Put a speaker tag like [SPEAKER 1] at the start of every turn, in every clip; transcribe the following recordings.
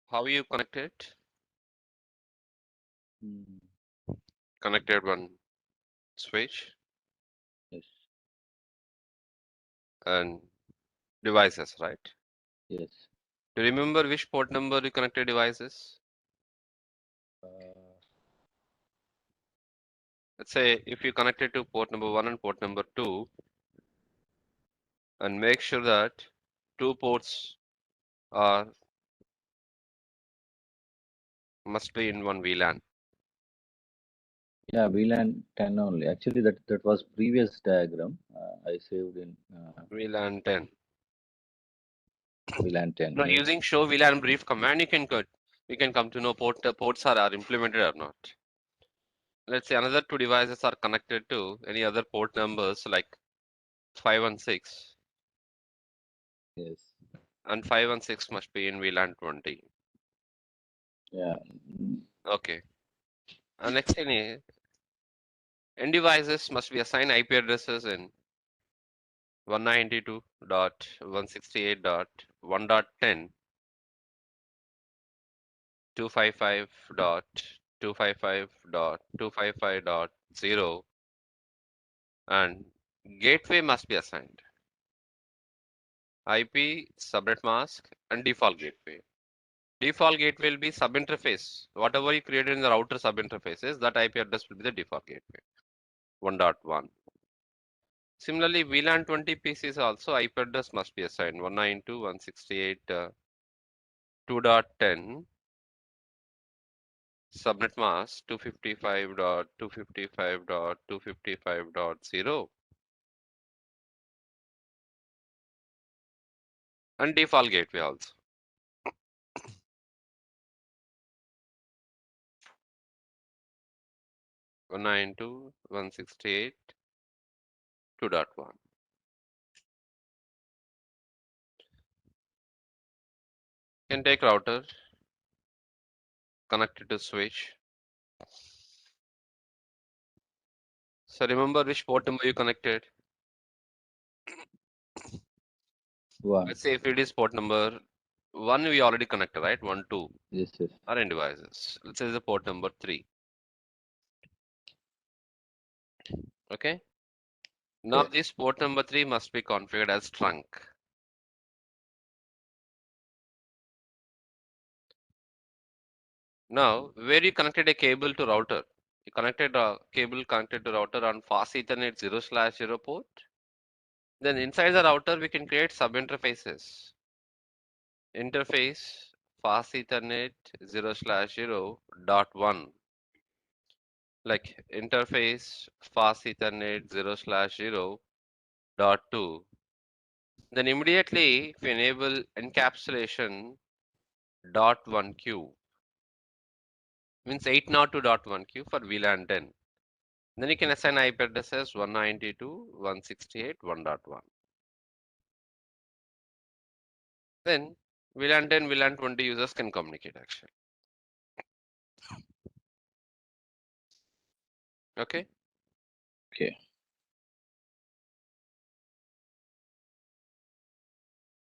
[SPEAKER 1] How you connected?
[SPEAKER 2] Mm,
[SPEAKER 1] Connected one switch
[SPEAKER 2] yes,
[SPEAKER 1] and devices, right?
[SPEAKER 2] yes.
[SPEAKER 1] Do you remember which port number you connected devices?
[SPEAKER 2] Uh,
[SPEAKER 1] Let's say if you connected to port number 1 and port number 2 and make sure that two ports are must be in one VLAN.
[SPEAKER 2] yeah, VLAN 10 only. Actually, that was previous diagram. I saved in
[SPEAKER 1] VLAN 10.
[SPEAKER 2] VLAN 10.
[SPEAKER 1] Now
[SPEAKER 2] Yes,
[SPEAKER 1] using show VLAN brief command you can come to know ports are implemented or not. Let's say another two devices are connected to any other port numbers like 516
[SPEAKER 2] yes.
[SPEAKER 1] and 516 must be in VLAN 20.
[SPEAKER 2] Yeah,
[SPEAKER 1] Okay. And next thing is end devices must be assigned IP addresses in 192.168.1.10, 255.255.255.0, and gateway must be assigned IP, subnet mask, and default gateway. Default gateway will be subinterface. Whatever you created in the router subinterfaces, that IP address will be the default gateway. 1.1. Similarly, VLAN 20 PCs also IP address must be assigned 192.168.2.10, subnet mask 255.255.255.0, and default gateway also. 192.168.2.1. Can take router connected to switch. So remember which port number you connected.
[SPEAKER 2] one.
[SPEAKER 1] Let's say if it is port number 1, we already connected, right? 1, 2
[SPEAKER 2] Yes, yes.
[SPEAKER 1] are in devices. Let's say the port number 3. Okay. Now
[SPEAKER 2] Okay.
[SPEAKER 1] this port number 3 must be configured as trunk. Now, where you connected a cable to router, you connected a cable connected to router on fast Ethernet 0/0 port. Then inside the router, we can create sub-interfaces. Interface fast Ethernet 0/0.1, like interface fast Ethernet 0/0.2. Then immediately, if you enable encapsulation .1Q, means 802.1Q for VLAN 10. Then you can assign IP addresses 192.168.1.1. Then VLAN 10, VLAN 20 users can communicate actually. Okay.
[SPEAKER 2] Okay.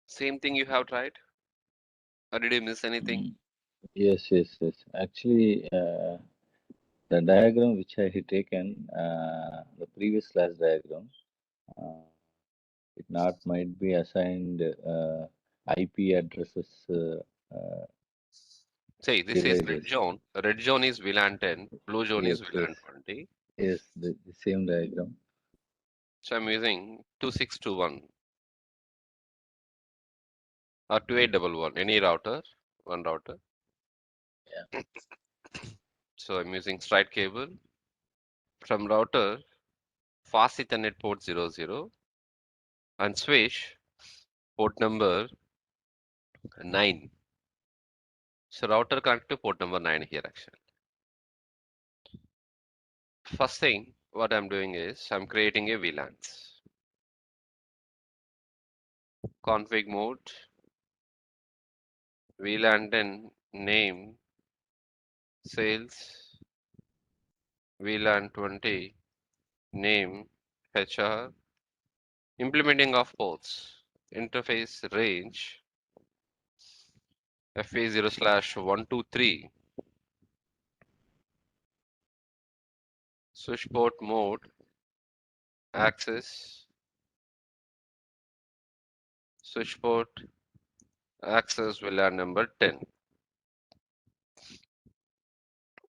[SPEAKER 1] Same thing you have tried? Or did you miss anything?
[SPEAKER 2] Mm, yes, yes, yes. Actually, the diagram which I had taken, the previous class diagram, uh, it not might be assigned IP addresses
[SPEAKER 1] See, this is red
[SPEAKER 2] devices.
[SPEAKER 1] zone. Red zone is VLAN 10, blue zone is
[SPEAKER 2] Yes, yes,
[SPEAKER 1] VLAN 20.
[SPEAKER 2] yes. The same diagram.
[SPEAKER 1] So I'm using 2621 or 2811, any router, one router.
[SPEAKER 2] Yeah.
[SPEAKER 1] So I'm using straight cable from router fast Ethernet port 00 and switch port number 9. So router connect to port number 9 here actually. First thing what I'm doing is I'm creating a VLANs. Config mode, VLAN 10 name, sales, VLAN 20 name, HR, implementing of ports, interface range, FA0/123 switch port mode access switch port access VLAN number 10.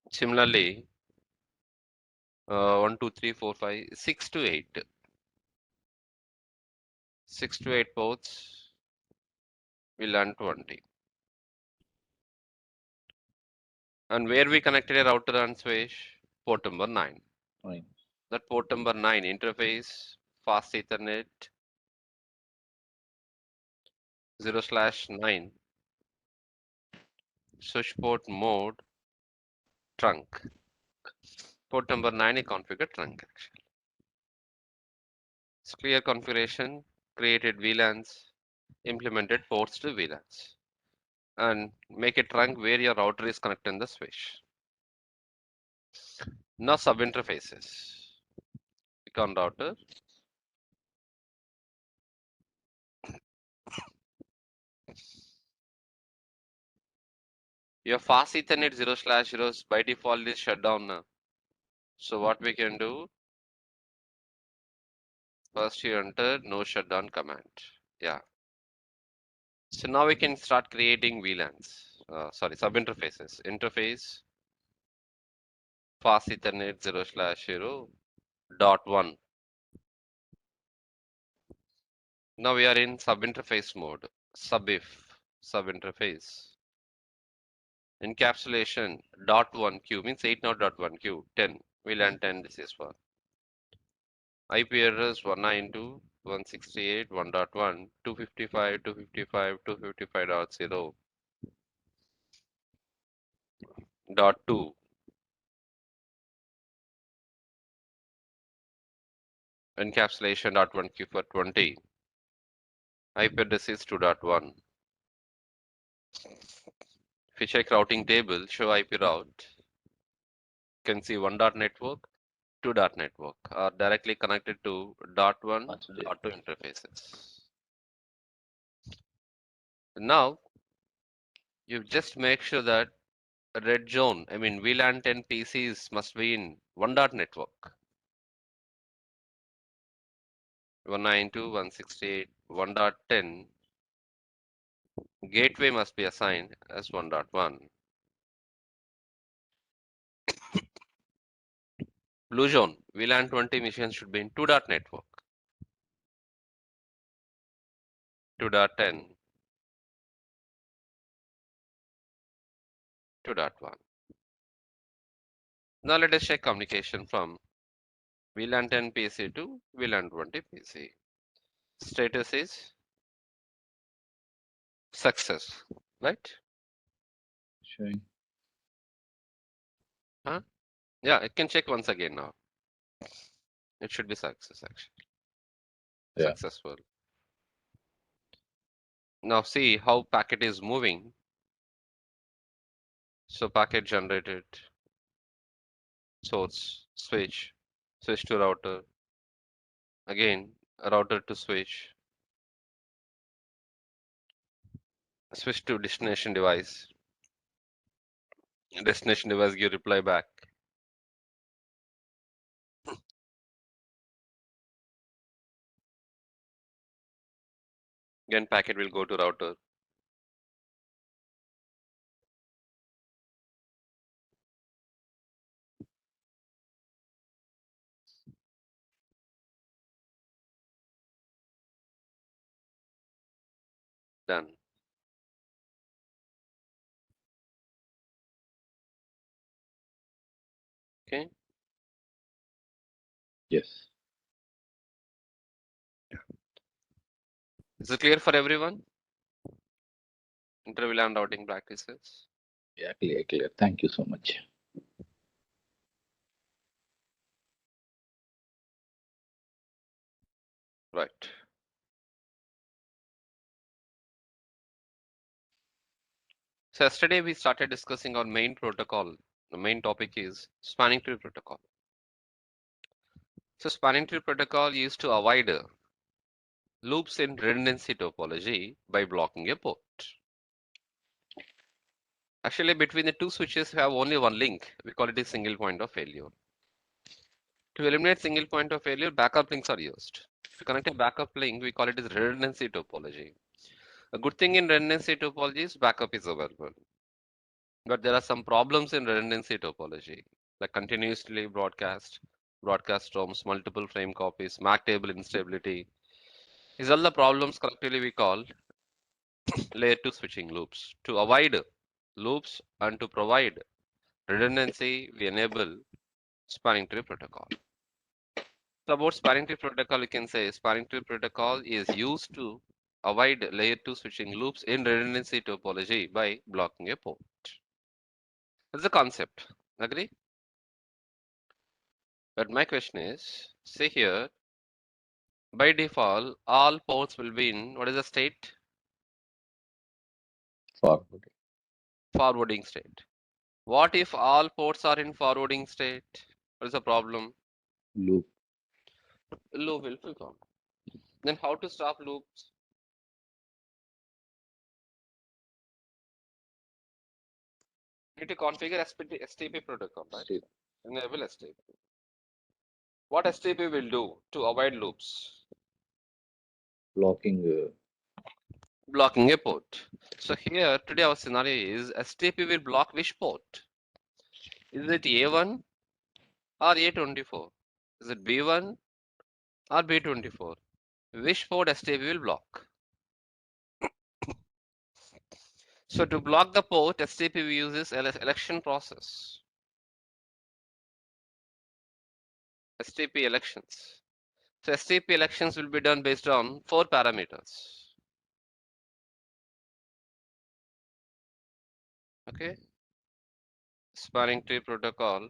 [SPEAKER 1] Similarly, 1, 2, 3, 4, 5, 6 to 8. 6 to 8 ports VLAN 20. And where we connected a router and switch? Port number 9.
[SPEAKER 2] Fine.
[SPEAKER 1] That port number 9 interface fast Ethernet 0/9 switch port mode trunk. Port number 9 is configured trunk actually. It's clear configuration, created VLANs, implemented ports to VLANs, and make a trunk where your router is connected in the switch. Now sub interfaces. Click on router. Your fast Ethernet 0/0 by default is shut down now. So what we can do? First you enter no shutdown command. Yeah. So now we can start creating VLANs. Sorry, sub interfaces. Interface fast Ethernet 0/0.1. Now we are in sub interface mode. Sub interface. Encapsulation .1Q means 8.0.1Q 10. VLAN 10 this is for. IP address 192.168.1.1 255 255 255.0 dot 2 encapsulation .1Q for 20. IP address is 2.1. If you check routing table, show IP route, you can see 1 dot network, 2 dot network are directly connected to .1, .2 interfaces. Now you just make sure that red zone, I mean VLAN 10 PCs must be in 1 dot network. 192.168.1.10 gateway must be assigned as 1.1. Blue zone, VLAN 20 machines should be in 2 dot network. 2.10, 2.1. Now let us check communication from VLAN 10 PC to VLAN 20 PC. Status is success, right?
[SPEAKER 2] Showing.
[SPEAKER 1] Huh? Yeah, I can check once again now. It should be success actually.
[SPEAKER 2] Yeah.
[SPEAKER 1] Successful. Now see how packet is moving. So packet generated, source, switch to router, again router to switch to destination device give reply back. Again packet will go to router. Done. Okay.
[SPEAKER 2] Yes.
[SPEAKER 1] Is it clear for everyone? Inter-VLAN routing practices.
[SPEAKER 2] Yeah, clear, clear. Thank you so much.
[SPEAKER 1] Right. So yesterday we started discussing our main protocol. The main topic is spanning tree protocol. So spanning tree protocol used to avoid loops in redundancy topology by blocking a port. Actually, between the two switches, we have only one link. We call it a single point of failure. To eliminate single point of failure, backup links are used. To connect a backup link, we call it as redundancy topology. A good thing in redundancy topology is backup is available. But there are some problems in redundancy topology, like continuously broadcast ROMs, multiple frame copies, MAC table instability. These are the problems collectively we call layer 2 switching loops. To avoid loops and to provide redundancy, we enable spanning tree protocol. So about spanning tree protocol, we can say spanning tree protocol is used to avoid layer 2 switching loops in redundancy topology by blocking a port. That's the concept. Agree? But my question is, say here, by default, all ports will be in what is the state?
[SPEAKER 2] Forward.
[SPEAKER 1] Forwarding state. What if all ports are in forwarding state? What is the problem?
[SPEAKER 2] Loop.
[SPEAKER 1] Loop will perform. Then how to stop loops? Need to configure STP protocol, right?
[SPEAKER 2] Step.
[SPEAKER 1] Enable STP. What STP will do to avoid loops?
[SPEAKER 2] Blocking.
[SPEAKER 1] Blocking a port. So here today our scenario is STP will block which port? Is it A1 or A24? Is it B1 or B24? Which port STP will block? So to block the port, STP uses election process. STP elections. So STP elections will be done based on 4 parameters. Okay. Spanning tree protocol.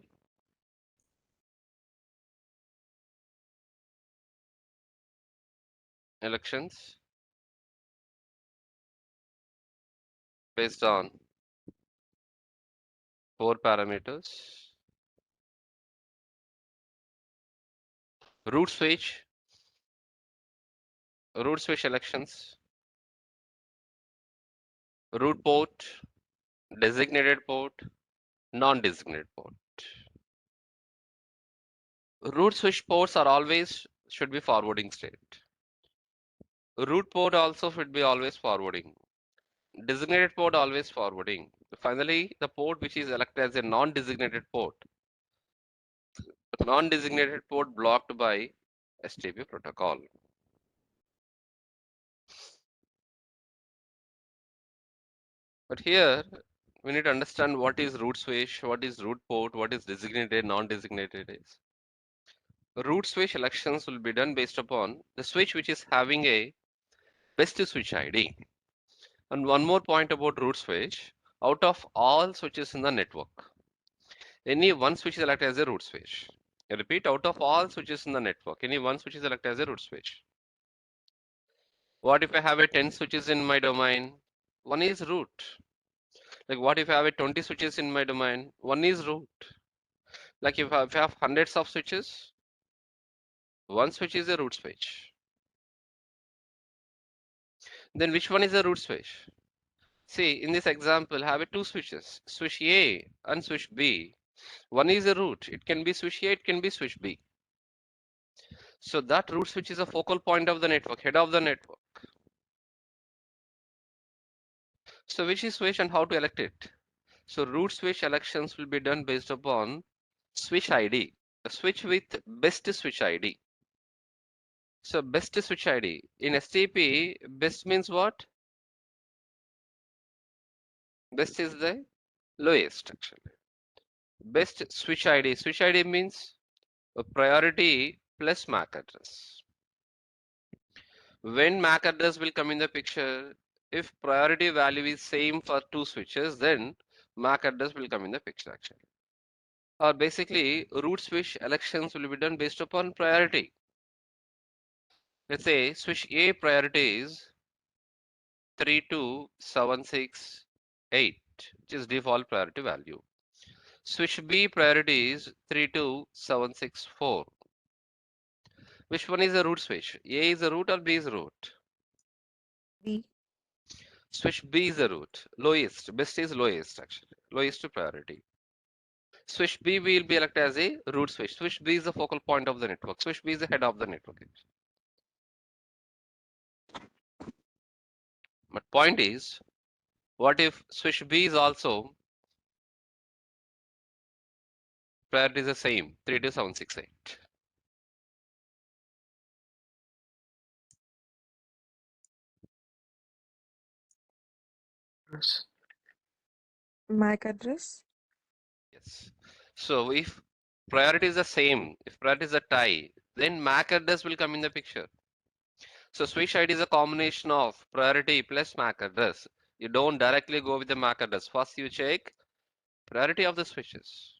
[SPEAKER 1] Elections based on 4 parameters. Root switch elections, root port, designated port, non-designated port. Root switch ports are always should be forwarding state. Root port also should be always forwarding. Designated port always forwarding. Finally, the port which is elected as a non-designated port. Non-designated port blocked by STP protocol. But here we need to understand what is root switch, what is root port, what is designated, non-designated is. Root switch elections will be done based upon the switch which is having a best switch ID. And one more point about root switch, out of all switches in the network, any one switch is elected as a root switch. I repeat, out of all switches in the network, any one switch is elected as a root switch. What if I have a 10 switches in my domain? One is root. Like what if I have a 20 switches in my domain? One is root. Like if I have hundreds of switches, one switch is a root switch. Then which one is a root switch? See, in this example, have a two switches, switch A and switch B. One is a root. It can be switch A, it can be switch B. So that root switch is a focal point of the network, head of the network. So which is switch and how to elect it? So root switch elections will be done based upon switch ID, a switch with best switch ID. So best switch ID in STP, best means what? Best is the lowest actually. Best switch ID. Switch ID means a priority plus MAC address. When MAC address will come in the picture, if priority value is same for two switches, then MAC address will come in the picture actually. Or basically, root switch elections will be done based upon priority. Let's say switch A priority is 32768, which is default priority value. Switch B priority is 32764. Which one is the root switch? A is the root or B is the root?
[SPEAKER 3] B.
[SPEAKER 1] Switch B is the root. Lowest. Best is lowest actually. Lowest priority. Switch B will be elected as a root switch. Switch B is the focal point of the network. Switch B is the head of the network. But point is, what if switch B is also priority is the same, 32768?
[SPEAKER 3] MAC address?
[SPEAKER 1] Yes. So if priority is the same, if priority is a tie, then MAC address will come in the picture. So switch ID is a combination of priority plus MAC address. You don't directly go with the MAC address. First you check priority of the switches.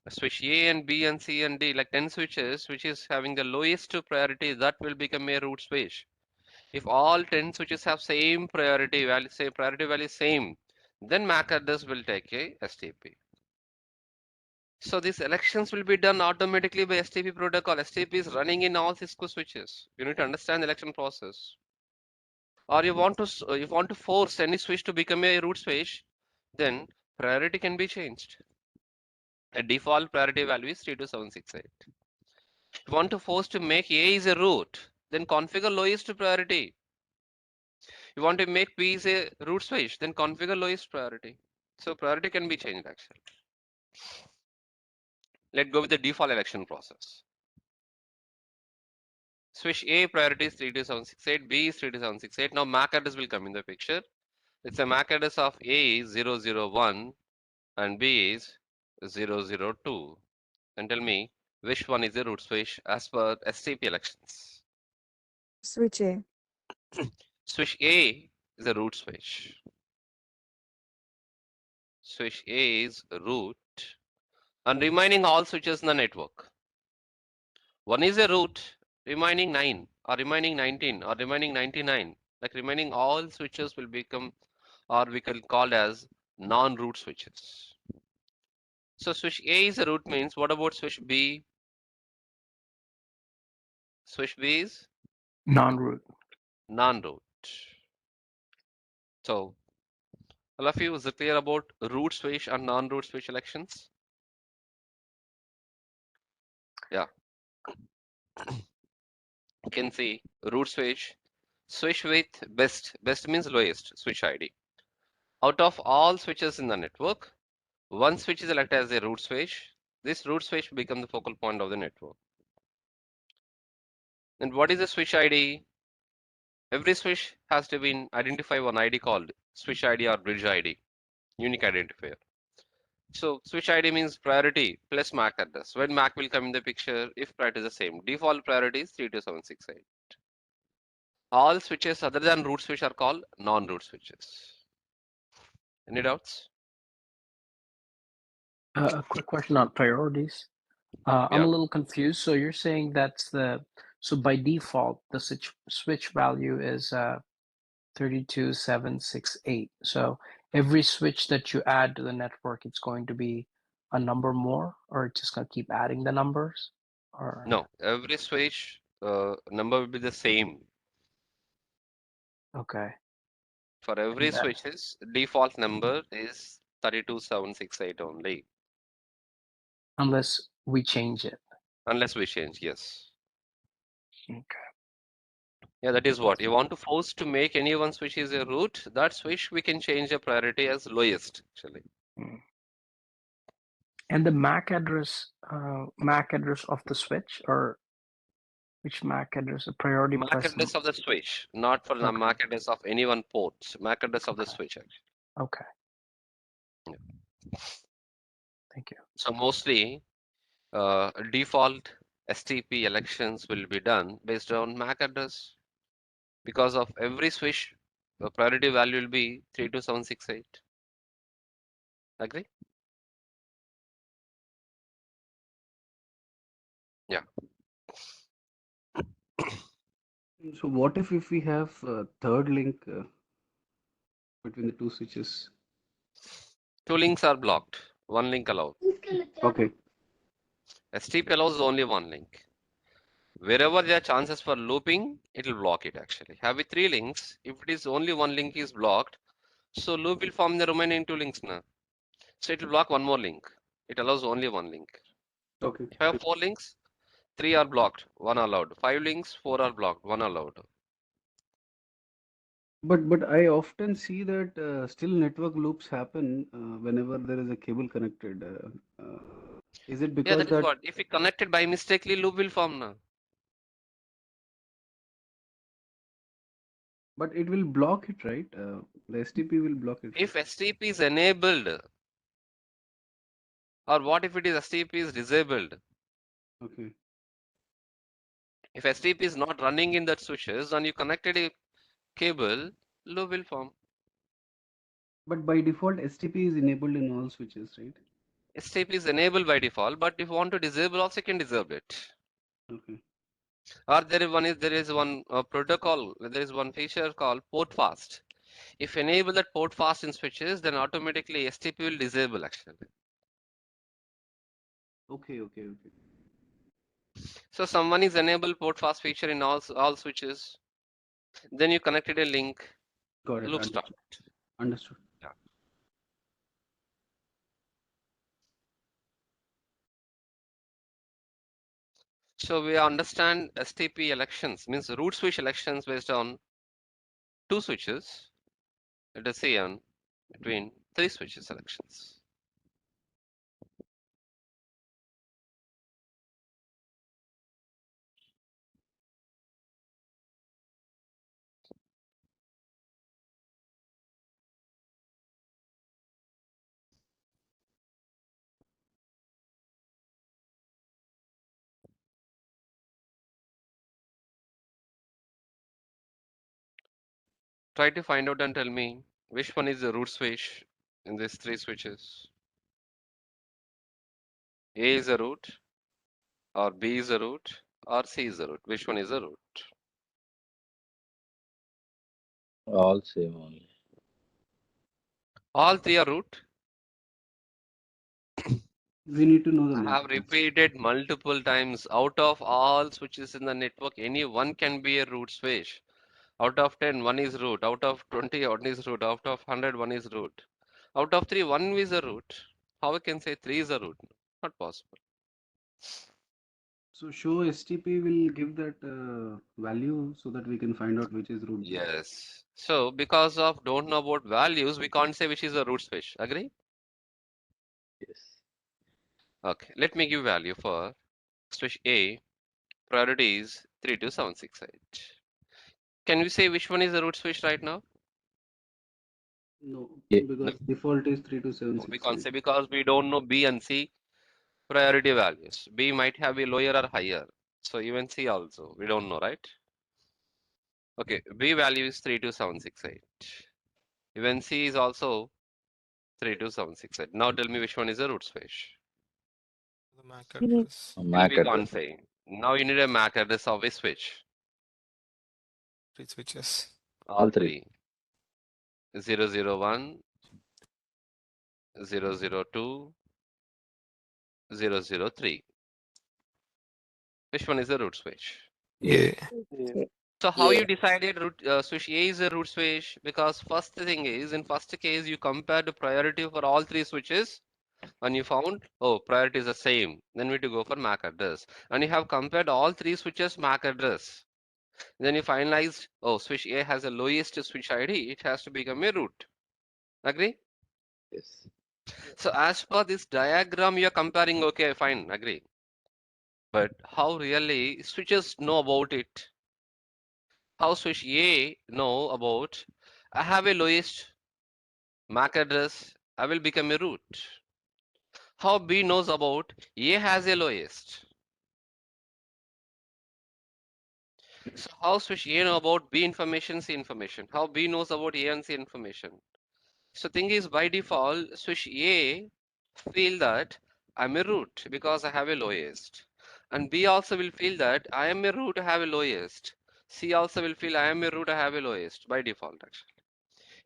[SPEAKER 1] Switch A and B and C and D, like 10 switches, which is having the lowest priority, that will become a root switch. If all 10 switches have same priority value, say priority value same, then MAC address will take a STP. So these elections will be done automatically by STP protocol. STP is running in all Cisco switches. You need to understand the election process. Or you want to force any switch to become a root switch, then priority can be changed. A default priority value is 32768. If you want to force to make A is a root, then configure lowest priority. You want to make B is a root switch, then configure lowest priority. So priority can be changed actually. Let's go with the default election process. Switch A priority is 32768, B is 32768. Now MAC address will come in the picture. It's a MAC address of A is 001 and B is 002. And tell me which one is the root switch as per STP elections.
[SPEAKER 3] Switch A.
[SPEAKER 1] Switch A is a root switch. Switch A is root and remaining all switches in the network. One is a root, remaining 9 or remaining 19 or remaining 99. Like remaining all switches will become or we can call as non-root switches. So switch A is a root means what about switch B? Switch B is
[SPEAKER 4] Non-root.
[SPEAKER 1] non-root. So all of you, is it clear about root switch and non-root switch elections? Yeah. You can see root switch, switch with best. Best means lowest switch ID. Out of all switches in the network, one switch is elected as a root switch. This root switch becomes the focal point of the network. And what is the switch ID? Every switch has to be identify one ID called switch ID or bridge ID, unique identifier. So switch ID means priority plus MAC address. When MAC will come in the picture, if priority is the same. Default priority is 32768. All switches other than root switch are called non-root switches. Any doubts?
[SPEAKER 4] A quick question on priorities. I'm
[SPEAKER 1] Yeah.
[SPEAKER 4] a little confused. So you're saying so by default, the switch value is 32768. So every switch that you add to the network, it's going to be a number more, or it's just going to keep adding the numbers? Or
[SPEAKER 1] No, every switch number will be the same.
[SPEAKER 4] okay.
[SPEAKER 1] For every
[SPEAKER 4] And then,
[SPEAKER 1] switches, default number is 32768 only.
[SPEAKER 4] unless we change it.
[SPEAKER 1] Unless we change, yes.
[SPEAKER 4] Okay.
[SPEAKER 1] Yeah, that is what. You want to force to make any one switch is a root, that switch we can change the priority as lowest actually.
[SPEAKER 4] And the MAC address of the switch, or which MAC address? The priority
[SPEAKER 1] MAC
[SPEAKER 4] plus.
[SPEAKER 1] address of the switch, not for the
[SPEAKER 4] Okay.
[SPEAKER 1] MAC address of any one port. MAC address of the
[SPEAKER 4] Okay.
[SPEAKER 1] switch actually.
[SPEAKER 4] Okay.
[SPEAKER 1] Yeah.
[SPEAKER 4] Thank you.
[SPEAKER 1] So mostly default STP elections will be done based on MAC address because of every switch the priority value will be 32768. Agree? Yeah.
[SPEAKER 5] So what if we have a third link between the two switches?
[SPEAKER 1] Two links are blocked. One link allowed.
[SPEAKER 5] Okay.
[SPEAKER 1] STP allows only one link. Wherever there are chances for looping, it will block it actually. Have we 3 links? If it is only one link is blocked, so loop will form the remaining 2 links now. So it will block one more link. It allows only one link.
[SPEAKER 5] Okay.
[SPEAKER 1] If I have 4 links, 3 are blocked, 1 allowed. 5 links, 4 are blocked, 1 allowed.
[SPEAKER 5] But I often see that still network loops happen whenever there is a cable connected. Is it
[SPEAKER 1] Yeah,
[SPEAKER 5] because
[SPEAKER 1] that is
[SPEAKER 5] that?
[SPEAKER 1] what. If we connected by mistakenly, loop will form now.
[SPEAKER 5] But it will block it, right? The STP will block it.
[SPEAKER 1] If STP is enabled, or what if it is STP is disabled?
[SPEAKER 5] Okay.
[SPEAKER 1] If STP is not running in that switches and you connected a cable, loop will form.
[SPEAKER 5] But by default, STP is enabled in all switches, right?
[SPEAKER 1] STP is enabled by default, but if you want to disable also you can disable it.
[SPEAKER 5] Okay.
[SPEAKER 1] Or there is one protocol, there is one feature called port fast. If enable that port fast in switches, then automatically STP will disable actually.
[SPEAKER 5] Okay. Okay. Okay.
[SPEAKER 1] So someone is enable port fast feature in all switches. Then you connected a link,
[SPEAKER 5] Got it.
[SPEAKER 1] loop start.
[SPEAKER 5] Understood.
[SPEAKER 1] So we understand STP elections means root switch elections based on 2 switches. Let us say on between 3 switches selections. Try to find out and tell me which one is the root switch in these 3 switches. A is a root, or B is a root, or C is a root. Which one is a root?
[SPEAKER 2] All same only.
[SPEAKER 1] All 3 are root.
[SPEAKER 5] We need to know the
[SPEAKER 1] I have
[SPEAKER 5] markers.
[SPEAKER 1] repeated multiple times. Out of all switches in the network, any one can be a root switch. Out of 10, one is root. Out of 20, one is root. Out of 100, one is root. Out of 3, one is a root. How we can say 3 is a root? Not possible.
[SPEAKER 5] So show STP will give that value so that we can find out which is root.
[SPEAKER 1] Yes. So because of don't know about values, we can't say which is a root switch. Agree?
[SPEAKER 2] Yes.
[SPEAKER 1] Okay. Let me give value for switch A. Priority is 32768. Can we say which one is the root switch right now?
[SPEAKER 5] No,
[SPEAKER 2] Yeah.
[SPEAKER 5] because default is
[SPEAKER 1] No, we
[SPEAKER 5] 32768.
[SPEAKER 1] can't say because we don't know B and C priority values. B might have a lower or higher. So even C also, we don't know, right? Okay, B value is 32768. Even C is also 32768. Now tell me which one is the root switch.
[SPEAKER 3] The MAC
[SPEAKER 6] You need
[SPEAKER 3] address,
[SPEAKER 1] Still
[SPEAKER 2] MAC
[SPEAKER 1] we can't
[SPEAKER 2] address.
[SPEAKER 1] say. Now you need a MAC address of a switch.
[SPEAKER 3] 3 switches.
[SPEAKER 2] All three.
[SPEAKER 1] 001, 002, 003. Which one is the root switch?
[SPEAKER 3] Yeah.
[SPEAKER 1] So how you decided root switch A is a root switch? Because first thing is in first case you compared the priority for all 3 switches and you found oh priority is the same. Then we to go for MAC address. And you have compared all 3 switches MAC address. Then you finalized oh switch A has the lowest switch ID. It has to become a root. Agree?
[SPEAKER 2] Yes.
[SPEAKER 1] So as per this diagram you are comparing okay fine agree. But how really switches know about it? How switch A know about I have a lowest MAC address, I will become a root. How B knows about A has a lowest. So how switch A know about B information, C information? How B knows about A and C information? So thing is by default, switch A feel that I'm a root because I have a lowest. And B also will feel that I am a root, I have a lowest. C also will feel I am a root, I have a lowest by default actually.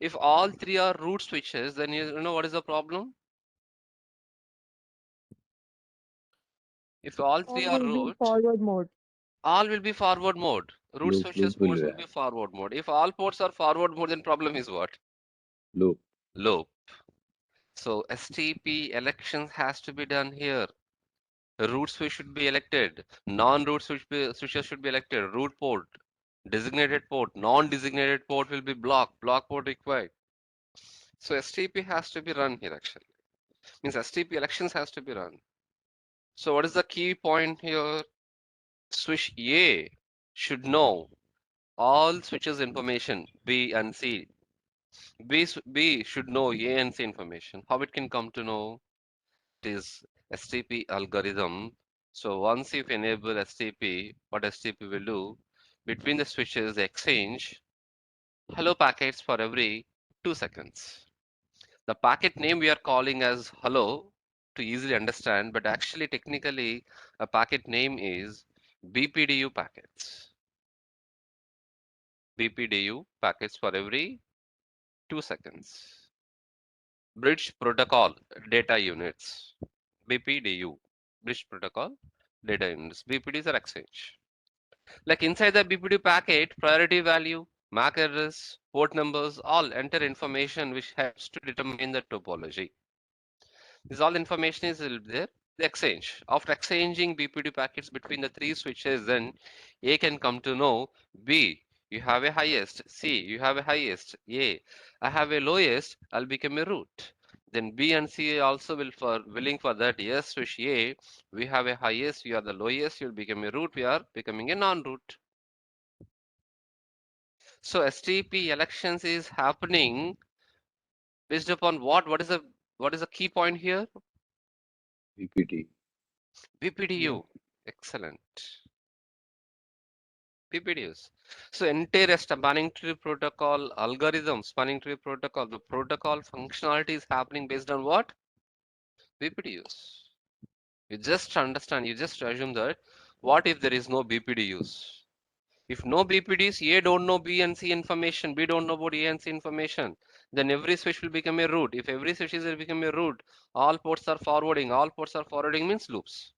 [SPEAKER 1] If all 3 are root switches, then you know what is the problem? If all 3
[SPEAKER 6] all
[SPEAKER 1] are
[SPEAKER 6] will be
[SPEAKER 1] root,
[SPEAKER 6] forward mode.
[SPEAKER 1] All will be forward mode. Root
[SPEAKER 2] Loop
[SPEAKER 1] switches
[SPEAKER 2] will
[SPEAKER 1] ports
[SPEAKER 2] be
[SPEAKER 1] will be forward mode. If all ports are forward mode, then problem is what?
[SPEAKER 2] loop.
[SPEAKER 1] Loop. So STP elections has to be done here. Root switch should be elected. Non-root switches should be elected. Root port, designated port, non-designated port will be blocked. Block port required. So STP has to be run here actually. Means STP elections has to be run. So what is the key point here? Switch A should know all switches information B and C. B should know A and C information. How it can come to know? It is STP algorithm. So once you enable STP, what STP will do, between the switches, they exchange hello packets for every 2 seconds. The packet name we are calling as hello to easily understand, but actually technically a packet name is BPDU packets. BPDU packets for every 2 seconds. Bridge protocol data units. BPDU. Bridge protocol data units. BPDs are exchange. Like inside the BPDU packet, priority value, MAC address, port numbers, all enter information which helps to determine the topology. This all information is there. The exchange. After exchanging BPD packets between the 3 switches, then A can come to know B, you have a highest, C, you have a highest, A, I have a lowest, I'll become a root. Then B and C also willing for that. Yes, switch A, we have a highest, you are the lowest, you'll become a root, we are becoming a non-root. So STP elections is happening based upon what? What is the key point here?
[SPEAKER 2] BPD.
[SPEAKER 1] BPDU. Excellent. BPDUs. So entire spanning tree protocol algorithm, spanning tree protocol, the protocol functionality is happening based on what? BPDUs. You just understand, you just assume that what if there is no BPDUs? If no BPDs, A don't know B and C information, B don't know about A and C information, then every switch will become a root. If every switch is become a root, all ports are forwarding. All ports are forwarding means loops.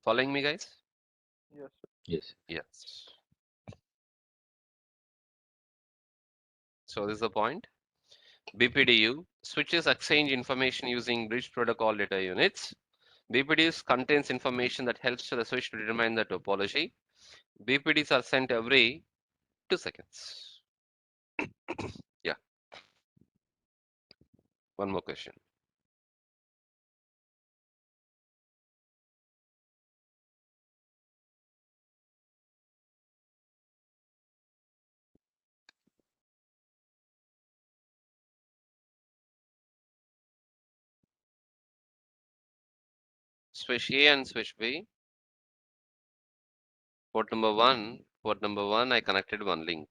[SPEAKER 1] Following me, guys?
[SPEAKER 4] Yes.
[SPEAKER 2] Yes.
[SPEAKER 1] Yes. So this is the point. BPDU switches exchange information using bridge protocol data units. BPDUs contains information that helps to the switch to determine the topology. BPDs are sent every 2 seconds. Yeah. One more question. Switch A and switch B. Port number one, I connected one link.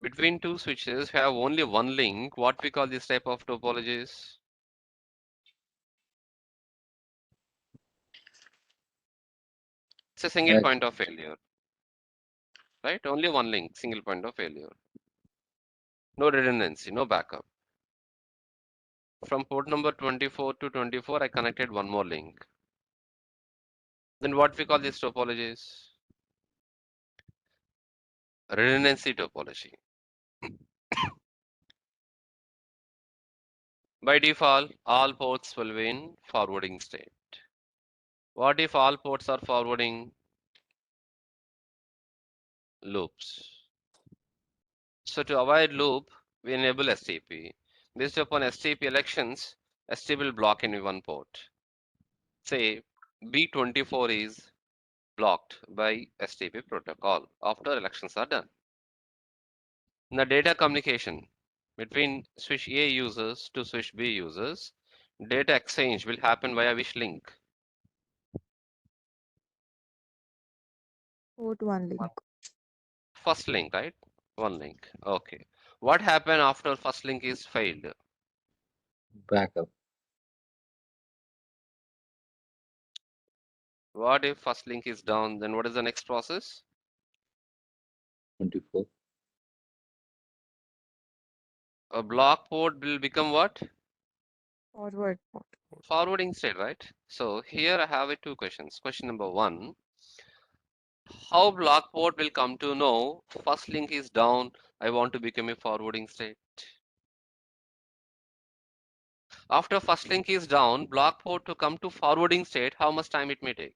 [SPEAKER 1] Between two switches, we have only one link. What we call this type of topologies? It's a single point of failure, right? Only one link, single point of failure. No redundancy, no backup. From port number 24 to 24, I connected one more link. Then what we call these topologies? Redundancy topology. By default, all ports will be in forwarding state. What if all ports are forwarding? Loops. So to avoid loop, we enable STP. Based upon STP elections, STP will block any one port. Say B24 is blocked by STP protocol after elections are done. In the data communication between switch A users to switch B users, data exchange will happen via which link?
[SPEAKER 6] Port one link.
[SPEAKER 1] First link, right? One link. Okay. What happened after first link is failed?
[SPEAKER 2] Backup.
[SPEAKER 1] What if first link is down? Then what is the next process?
[SPEAKER 2] 24.
[SPEAKER 1] A block port will become what?
[SPEAKER 6] Forward port.
[SPEAKER 1] Forwarding state, right? So here I have two questions. Question number 1. How block port will come to know first link is down, I want to become a forwarding state? After first link is down, block port to come to forwarding state, how much time it may take?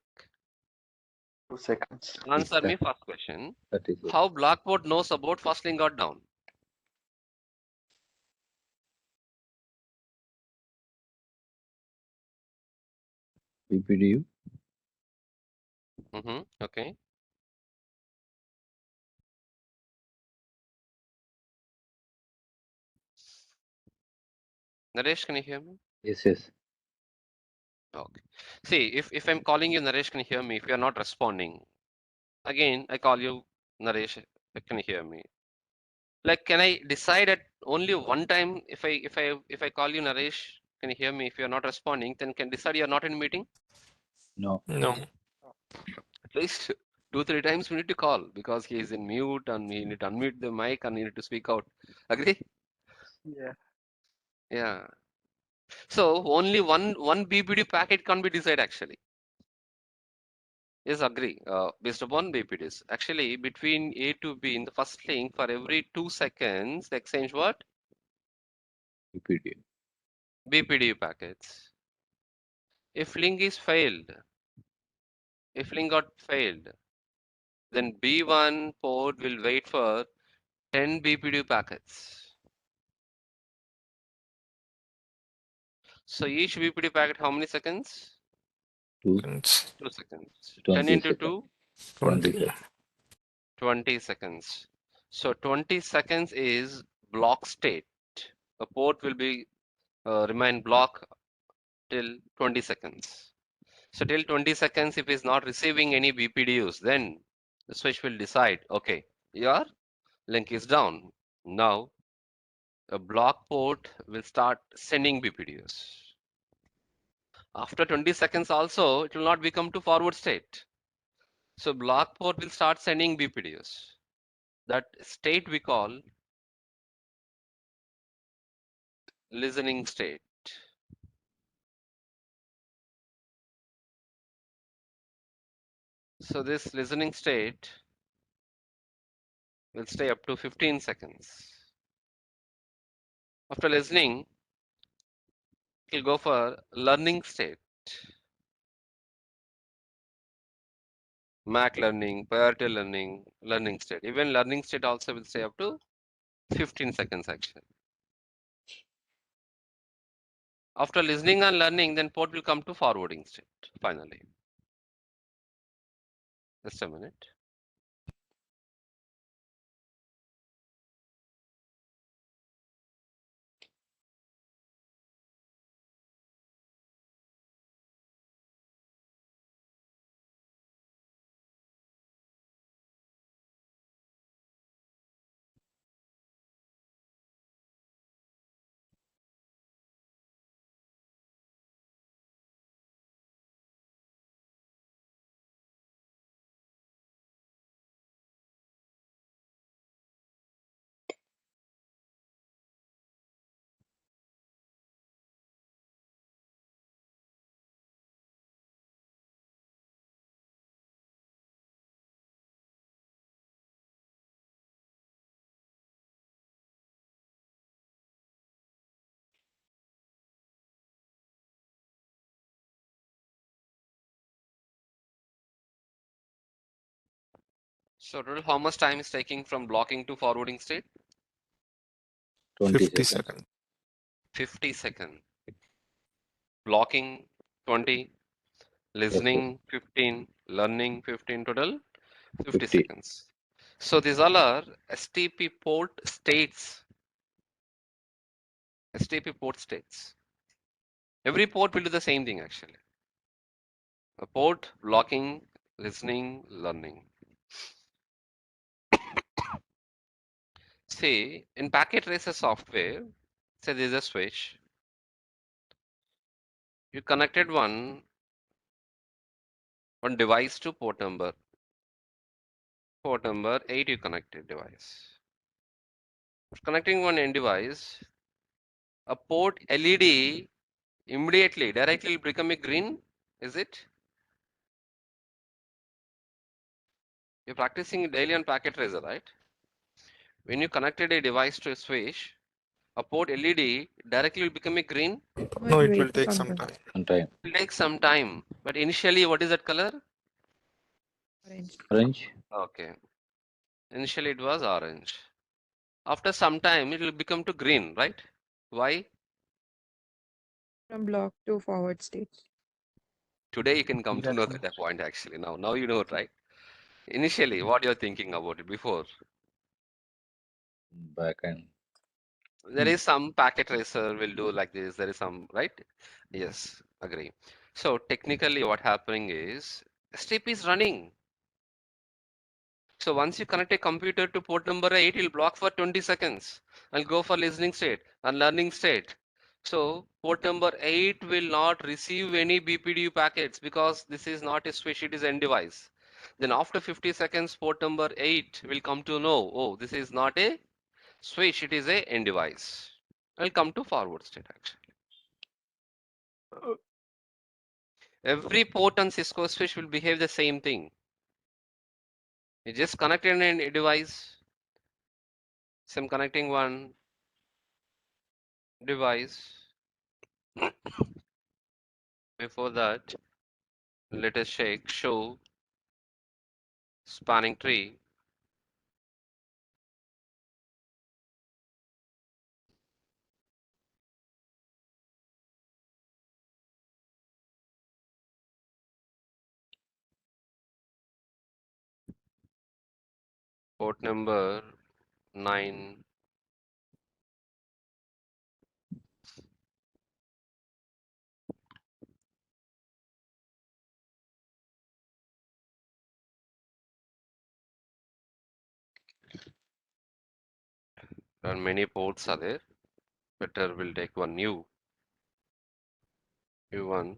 [SPEAKER 7] 2 seconds.
[SPEAKER 1] Answer me first question.
[SPEAKER 2] 30 seconds.
[SPEAKER 1] How block port knows about first link got down?
[SPEAKER 2] BPDU.
[SPEAKER 1] Okay. Naresh, can you hear me?
[SPEAKER 2] Yes, yes.
[SPEAKER 1] Okay. See, if I'm calling you Naresh, can you hear me? If you're not responding, again I call you Naresh, can you hear me? Like, can I decide at only one time if I call you Naresh, can you hear me? If you're not responding, then can decide you're not in meeting?
[SPEAKER 2] No.
[SPEAKER 3] No.
[SPEAKER 1] At least 2-3 times we need to call because he is in mute and he need to unmute the mic and he need to speak out. Agree?
[SPEAKER 4] Yeah.
[SPEAKER 1] Yeah. So only one BPD packet can be decided actually. Yes, agree. Based upon BPDs. Actually, between A to B in the first link, for every 2 seconds, the exchange what?
[SPEAKER 2] BPDU.
[SPEAKER 1] BPDU packets. If link is failed, if link got failed, then B1 port will wait for 10 BPDU packets. So each BPDU packet, how many seconds?
[SPEAKER 2] 2.
[SPEAKER 3] Seconds.
[SPEAKER 1] 2 seconds.
[SPEAKER 2] 20
[SPEAKER 1] 10 into
[SPEAKER 2] seconds.
[SPEAKER 1] 2,
[SPEAKER 2] 20
[SPEAKER 3] 20.
[SPEAKER 2] seconds.
[SPEAKER 1] 20 seconds. So 20 seconds is block state. A port will be remain block till 20 seconds. So till 20 seconds, if it's not receiving any BPDUs, then the switch will decide, okay, your link is down. Now a block port will start sending BPDUs. After 20 seconds also, it will not become to forward state. So block port will start sending BPDUs. That state we call listening state. So this listening state will stay up to 15 seconds. After listening, it will go for learning state. Mac learning, priority learning, learning state. Even learning state also will stay up to 15 seconds actually. After listening and learning, then port will come to forwarding state finally. Just a minute. So total how much time is taking from blocking to forwarding state?
[SPEAKER 2] 20
[SPEAKER 3] 50
[SPEAKER 2] seconds.
[SPEAKER 3] seconds.
[SPEAKER 1] 50 seconds. Blocking 20, listening 15, learning 15, total 50
[SPEAKER 2] 50.
[SPEAKER 1] seconds. So these all are STP port states. STP port states. Every port will do the same thing actually. A port, blocking, listening, learning. See, in packet tracer software, say there's a switch. You connected one device to port number. Port number 8 you connected device. Connecting one end device, a port LED Immediately, directly it'll become a green, is it? You're practicing daily on packet tracer, right? When you connected a device to a switch, a port LED directly will become a green.
[SPEAKER 3] No,
[SPEAKER 6] Might
[SPEAKER 3] it will
[SPEAKER 6] wait
[SPEAKER 3] take
[SPEAKER 6] some
[SPEAKER 3] some
[SPEAKER 6] time.
[SPEAKER 3] time.
[SPEAKER 2] On time.
[SPEAKER 1] It will take some time, but initially, what is that color?
[SPEAKER 6] Orange.
[SPEAKER 2] Orange.
[SPEAKER 1] Okay. Initially, it was orange. After some time, it will become to green, right? Why?
[SPEAKER 6] From block to forward state.
[SPEAKER 1] Today you can come to know
[SPEAKER 4] Exactly.
[SPEAKER 1] that point actually. Now you know it, right? Initially, what you're thinking about it before.
[SPEAKER 2] Back end.
[SPEAKER 1] There is some packet tracer will do like this. There is some, right? Yes, agree. So technically what happening is STP is running. So once you connect a computer to port number 8, it'll block for 20 seconds and go for listening state and learning state. So port number 8 will not receive any BPDU packets because this is not a switch, it is end device. Then after 50 seconds, port number 8 will come to know, oh, this is not a switch, it is a end device. I'll come to forward state actually. Every port on Cisco switch will behave the same thing. You just connect in a device. So I'm connecting one device. Before that, let us show spanning tree. Port number 9. There are many ports are there. Better we'll take one new one.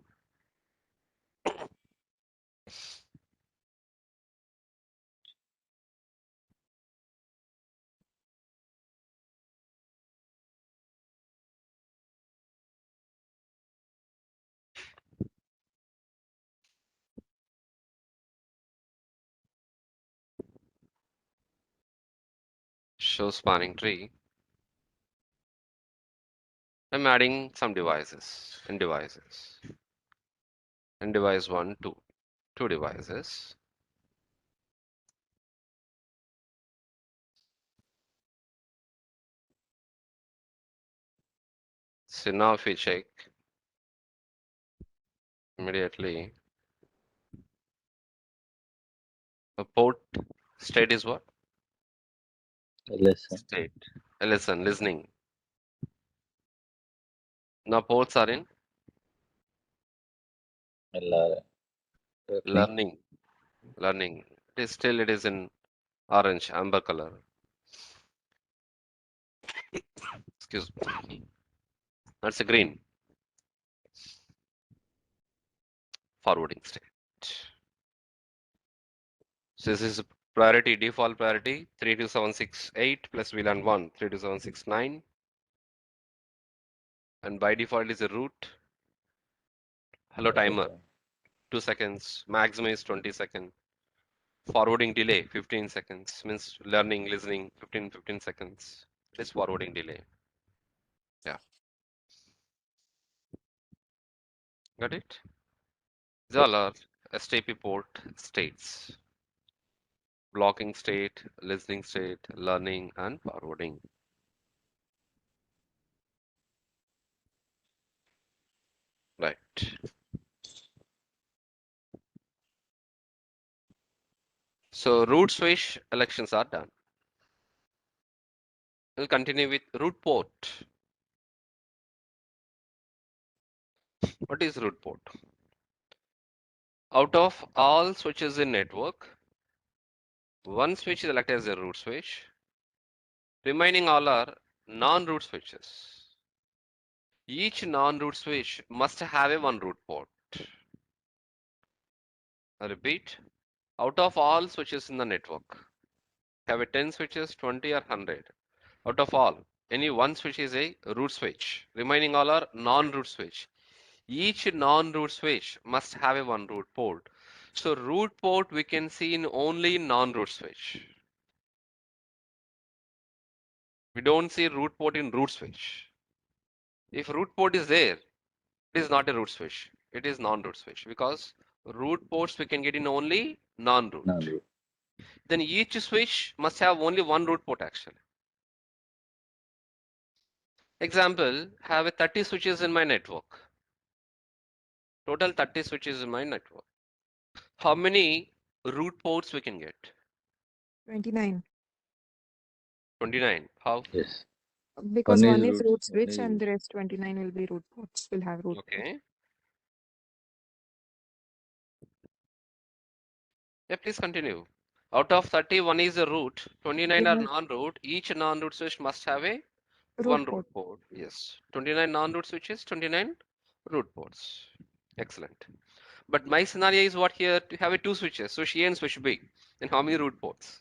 [SPEAKER 1] Show spanning tree. I'm adding some devices and devices. And device 1, 2. 2 devices. So now if we check immediately, the port state is what?
[SPEAKER 2] Listen.
[SPEAKER 1] State. Listen, listening. Now ports are in
[SPEAKER 2] LR.
[SPEAKER 1] learning. Learning. It is in orange, amber color. Excuse me. That's a green. Forwarding state. So this is priority, default priority 32768 plus VLAN 1 32769. And by default is a root. Hello timer 2 seconds. Maximum is 20 seconds. Forwarding delay 15 seconds. Means learning, listening 15 seconds. It is forwarding delay. Yeah. Got it? These all are STP port states. Blocking state, listening state, learning, and forwarding. Right. So root switch elections are done. We'll continue with root port. What is root port? Out of all switches in network, one switch is elected as a root switch. Remaining all are non-root switches. Each non-root switch must have a one root port. I repeat, out of all switches in the network, have a 10 switches, 20 or 100. Out of all, any one switch is a root switch. Remaining all are non-root switch. Each non-root switch must have a one root port. So root port we can see in only non-root switch. We don't see root port in root switch. If root port is there, it is not a root switch. It is non-root switch because root ports we can get in only non-root.
[SPEAKER 2] Non-root.
[SPEAKER 1] Then each switch must have only one root port actually. Example, have a 30 switches in my network. Total 30 switches in my network. How many root ports we can get?
[SPEAKER 6] 29.
[SPEAKER 1] 29. How?
[SPEAKER 2] Yes.
[SPEAKER 6] Because
[SPEAKER 2] One
[SPEAKER 6] one
[SPEAKER 2] is
[SPEAKER 6] is
[SPEAKER 2] root.
[SPEAKER 6] root
[SPEAKER 2] One
[SPEAKER 6] switch
[SPEAKER 2] is
[SPEAKER 6] and the rest 29 will be root ports. Will have root ports.
[SPEAKER 1] Okay. Yeah, please continue. Out of 30, one is a root, 29
[SPEAKER 6] They
[SPEAKER 1] are
[SPEAKER 6] have
[SPEAKER 1] non-root. Each non-root switch must have a
[SPEAKER 6] root
[SPEAKER 1] one
[SPEAKER 6] port.
[SPEAKER 1] root port. Yes. 29 non-root switches, 29 root ports. Excellent. But my scenario is what here to have a two switches, switch A and switch B. And how many root ports?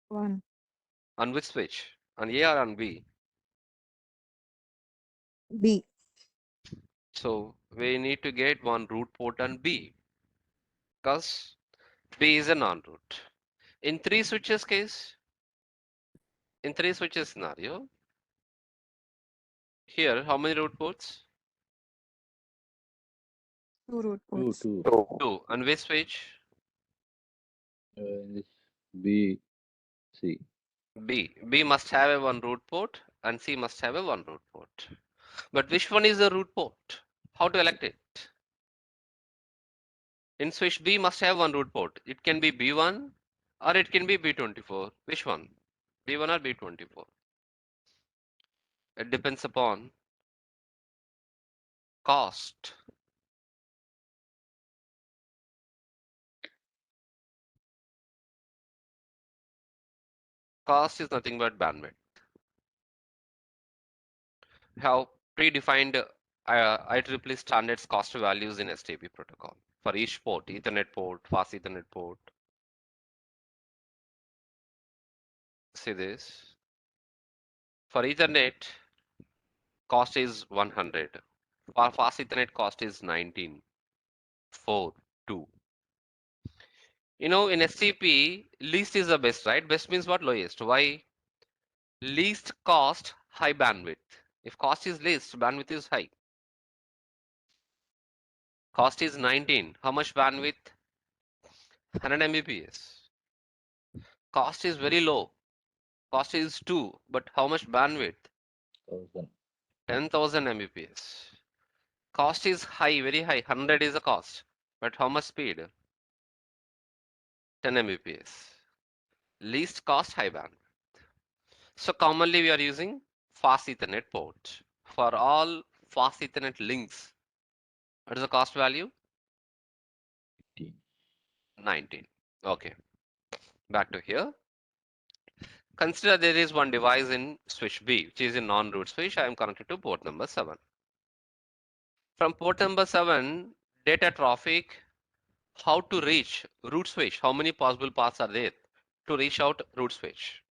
[SPEAKER 6] 1.
[SPEAKER 1] On which switch? On A or on B?
[SPEAKER 6] B.
[SPEAKER 1] So we need to get one root port on B because B is a non-root. In three switches case, in three switches scenario, here how many root ports?
[SPEAKER 6] 2 root
[SPEAKER 2] two,
[SPEAKER 6] ports.
[SPEAKER 2] two.
[SPEAKER 1] Two. On which switch?
[SPEAKER 2] This B, C.
[SPEAKER 1] B. B must have a one root port and C must have a one root port. But which one is the root port? How to elect it? In switch B must have one root port. It can be B1 or it can be B24. Which one? B1 or B24? It depends upon cost. Cost is nothing but bandwidth. We have predefined IEEE standards cost values in STB protocol for each port, Ethernet port, fast Ethernet port. See this. For Ethernet, cost is 100. For fast Ethernet, cost is 19, 4, 2. You know, in STP, least is the best, right? Best means what? Lowest. Why? Least cost, high bandwidth. If cost is least, bandwidth is high. Cost is 19. How much bandwidth? 100 Mbps. Cost is very low. Cost is 2, but how much bandwidth?
[SPEAKER 2] 1000.
[SPEAKER 1] 10,000 Mbps. Cost is high, very high. 100 is the cost. But how much speed? 10 Mbps. Least cost, high bandwidth. So commonly we are using fast Ethernet port. For all fast Ethernet links, what is the cost value?
[SPEAKER 2] 18.
[SPEAKER 1] 19. Okay. Back to here. Consider there is one device in switch B, which is a non-root switch. I am connected to port number 7. From port number 7, data traffic, how to reach root switch? How many possible paths are there to reach out root switch?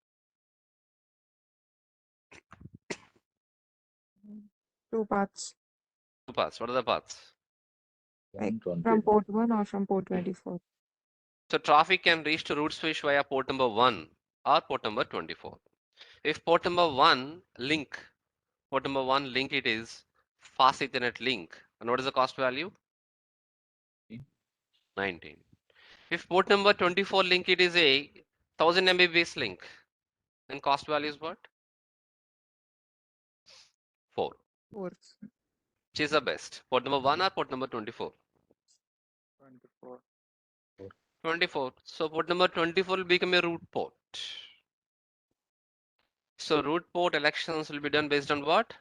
[SPEAKER 6] 2 paths.
[SPEAKER 1] Two paths. What are the paths?
[SPEAKER 6] Like
[SPEAKER 2] 120.
[SPEAKER 6] from port 1 or from port 24.
[SPEAKER 1] So traffic can reach to root switch via port number 1 or port number 24. If port number 1 link, port number 1 link it is fast Ethernet link. And what is the cost value? 19. If port number 24 link it is a 1000 Mbps link, then cost value is what? 4.
[SPEAKER 6] 4.
[SPEAKER 1] Which is the best? Port number 1 or port number 24?
[SPEAKER 7] 24.
[SPEAKER 1] 24. So port number 24 will become a root port. So root port elections will be done based on what?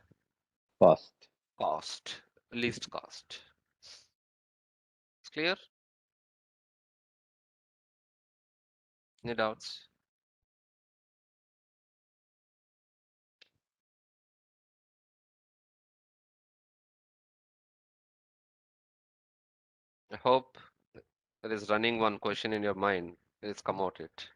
[SPEAKER 2] Fast.
[SPEAKER 1] Cost, least cost. It's clear? Any doubts? I hope there is running one question in your mind. Let's come out it.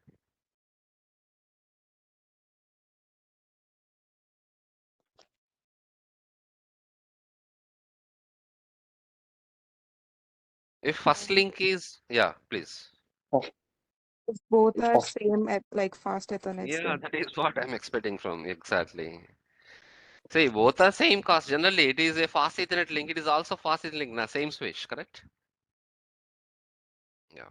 [SPEAKER 1] If first link is, yeah, please.
[SPEAKER 6] If both
[SPEAKER 7] If
[SPEAKER 6] are
[SPEAKER 7] fast-
[SPEAKER 6] same at like fast Ethernet,
[SPEAKER 1] Yeah,
[SPEAKER 6] then
[SPEAKER 1] that is what I'm expecting from exactly. See, both are same cost. Generally, it is a fast Ethernet link. It is also fast Ethernet link. Now, same switch, correct? Yeah.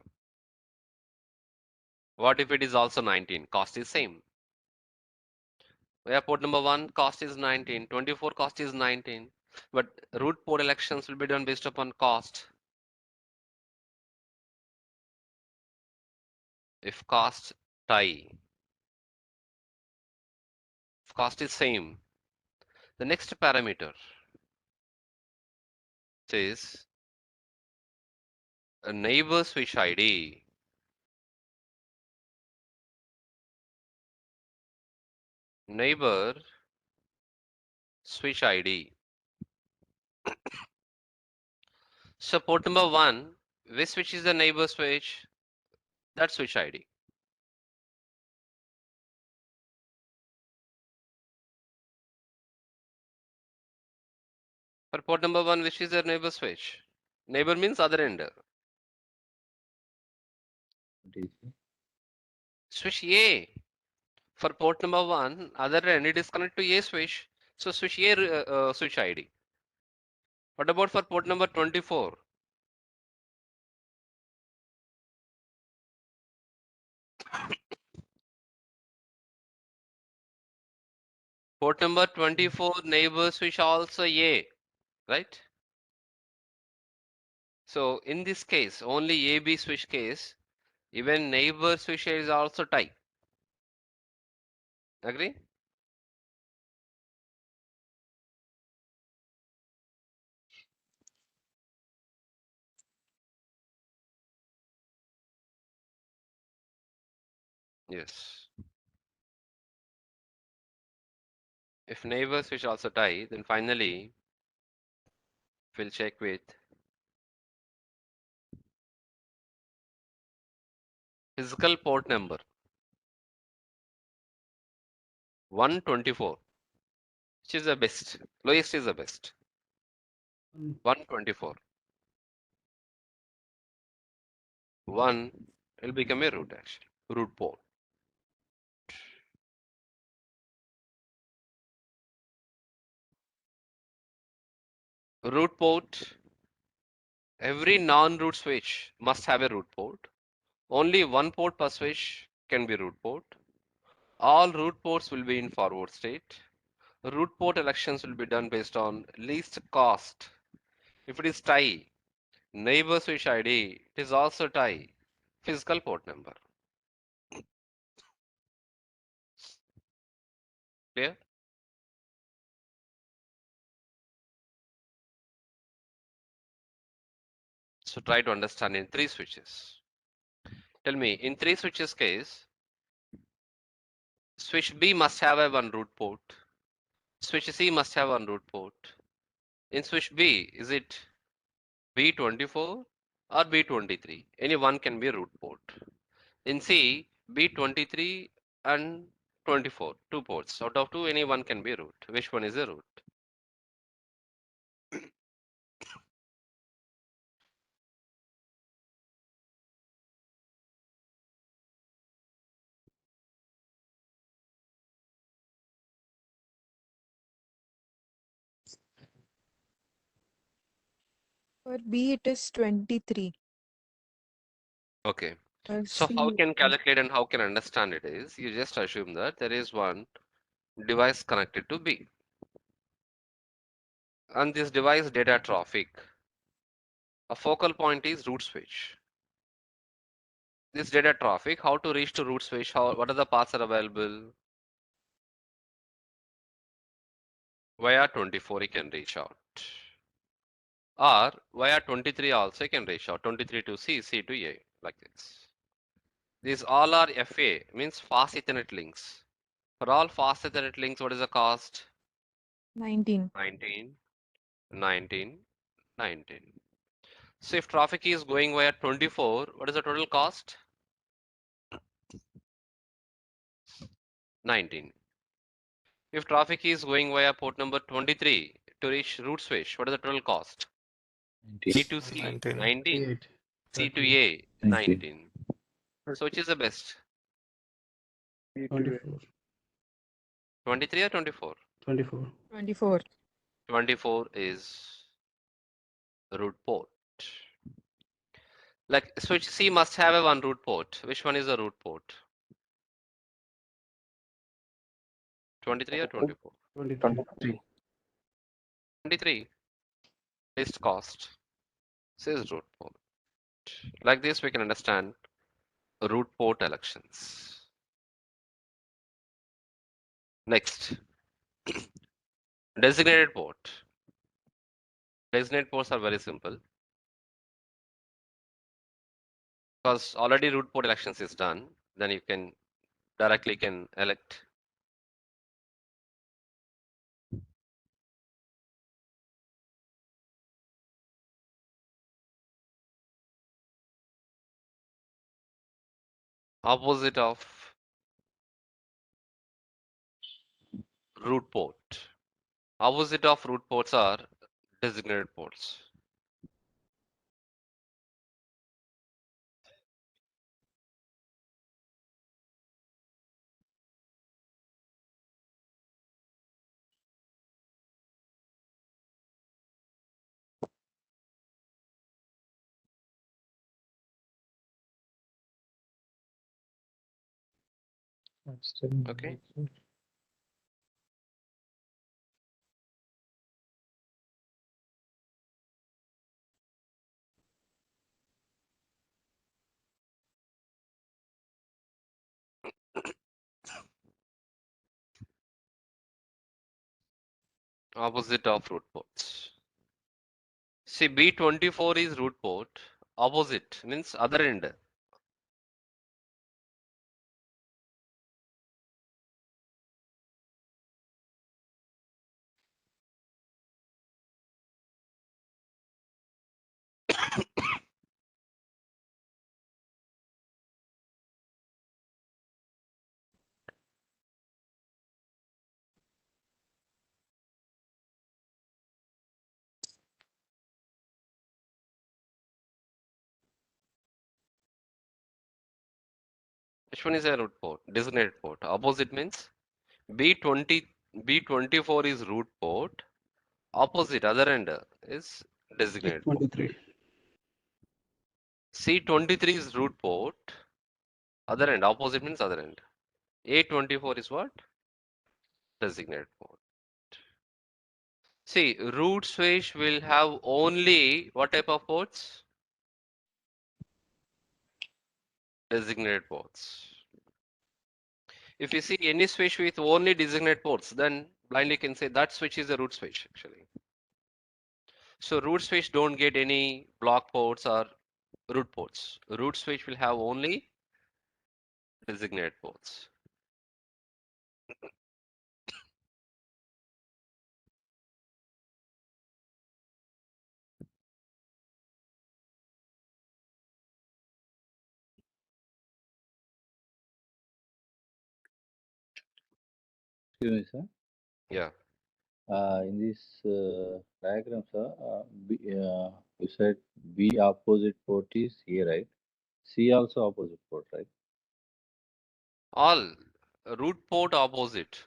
[SPEAKER 1] What if it is also 19? Cost is same. Yeah, port number 1 cost is 19. 24 cost is 19. But root port elections will be done based upon cost. If cost tie, if cost is same, the next parameter is a neighbor switch ID. Neighbor switch ID. So port number 1, which switch is the neighbor switch? That switch ID. For port number 1, which is the neighbor switch? Neighbor means other end. Switch A. For port number 1, other end, it is connected to A switch. So switch A switch ID. What about for port number 24? Port number 24 neighbor switch also A, right? So in this case, only AB switch case, even neighbor switch is also tie. Agree? Yes. If neighbor switch also tie, then finally we'll check with physical port number 124, which is the best. Lowest is the best. 124. 1 will become a root actually. Root port. Root port. Every non-root switch must have a root port. Only one port per switch can be root port. All root ports will be in forward state. Root port elections will be done based on least cost. If it is tie, neighbor switch ID, it is also tie, physical port number. Clear? So try to understand in 3 switches. Tell me, in 3 switches case, switch B must have a one root port. Switch C must have one root port. In switch B, is it B24 or B23? Any one can be a root port. In C, B23 and 24, 2 ports. Out of 2, any one can be a root. Which one is a root?
[SPEAKER 6] for B it is 23.
[SPEAKER 1] Okay.
[SPEAKER 6] For
[SPEAKER 1] So how
[SPEAKER 6] C,
[SPEAKER 1] can calculate and how can understand it is, you just assume that there is one device connected to B. And this device data traffic. A focal point is root switch. This data traffic, how to reach to root switch, what are the paths are available? Via 24 you can reach out. Or via 23 also you can reach out. 23 to C, C to A, like this. These all are FA, means fast Ethernet links. For all fast Ethernet links, what is the cost?
[SPEAKER 6] 19.
[SPEAKER 1] 19, 19, 19. So if traffic is going via 24, what is the total cost? 19. If traffic is going via port number 23 to reach root switch, what is the total cost? B to C
[SPEAKER 3] 19.
[SPEAKER 1] 19,
[SPEAKER 5] 38.
[SPEAKER 1] C to
[SPEAKER 5] 38.
[SPEAKER 1] A 19. So which is the best?
[SPEAKER 7] B to A.
[SPEAKER 5] 24.
[SPEAKER 1] 23 or 24?
[SPEAKER 5] 24.
[SPEAKER 6] 24.
[SPEAKER 1] 24 is root port. Like switch C must have a one root port. Which one is the root port? 23 or 24?
[SPEAKER 5] 23.
[SPEAKER 1] 23. Least cost. Says root port. Like this, we can understand root port elections. Next, designated port. Designated ports are very simple because already root port elections is done. Then you can directly can elect opposite of root port. Opposite of root ports are designated ports. Okay. Opposite of root ports. See, B24 is root port. Opposite means other end. Which one is a root port? Designated port. Opposite means B24 is root port. Opposite other end is designated port.
[SPEAKER 5] 23.
[SPEAKER 1] C23 is root port. Other end. Opposite means other end. A24 is what? Designated port. See, root switch will have only what type of ports? Designated ports. If you see any switch with only designated ports, then blindly can say that switch is a root switch actually. So root switch don't get any block ports or root ports. Root switch will have only designated ports.
[SPEAKER 2] Excuse me, sir.
[SPEAKER 1] Yeah.
[SPEAKER 2] In this diagram, sir, you said B opposite port is A, right? C also opposite port, right?
[SPEAKER 1] All root port opposite.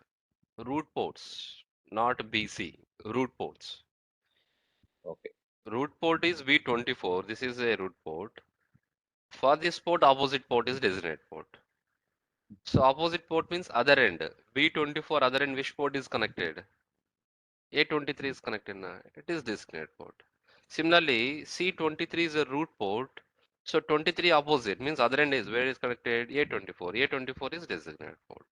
[SPEAKER 1] Root ports, not BC. Root ports.
[SPEAKER 2] Okay.
[SPEAKER 1] Root port is B24. This is a root port. For this port, opposite port is designated port. So opposite port means other end. B24 other end, which port is connected? A23 is connected now. It is designated port. Similarly, C23 is a root port. So 23 opposite means other end is where is connected? A24. A24 is designated port.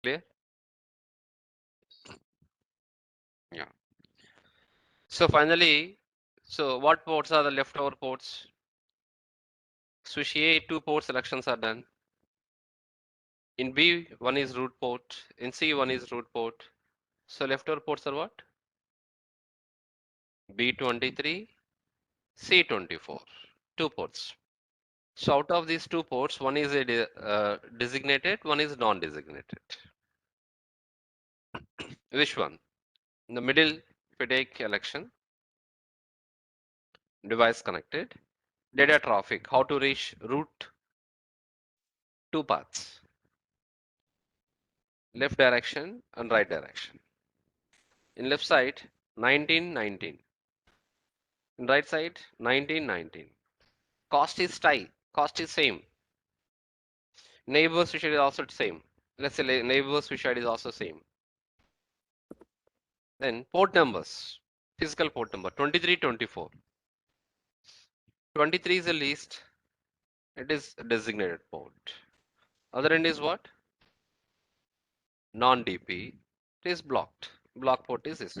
[SPEAKER 1] Clear? Yeah. So finally, so what ports are the leftover ports? Switch A, two port selections are done. In B, one is root port. In C, one is root port. So leftover ports are what? B23, C24, two ports. So out of these two ports, one is a designated, one is non-designated. Which one? In the middle, if you take election, device connected, data traffic, how to reach route, two paths, left direction and right direction. In left side, 1919. In right side, 1919. Cost is cost is same. Neighbor switch is also same. Let's say neighbor switch is also same. Then port numbers, physical port number 23, 24. 23 is the least. It is a designated port. Other end is what? Non-DP. It is blocked. Block port is this.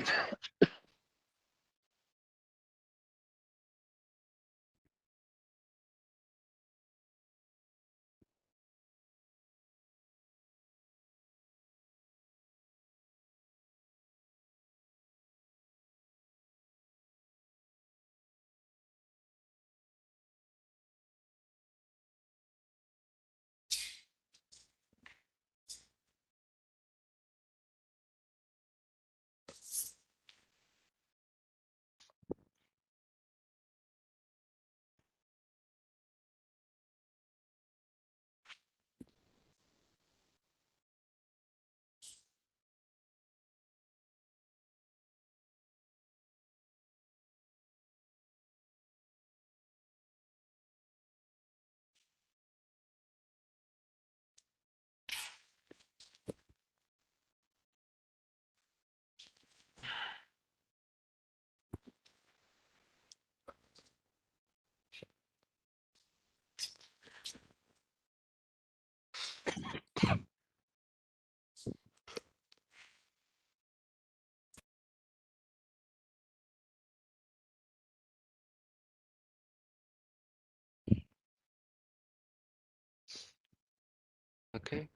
[SPEAKER 1] Okay.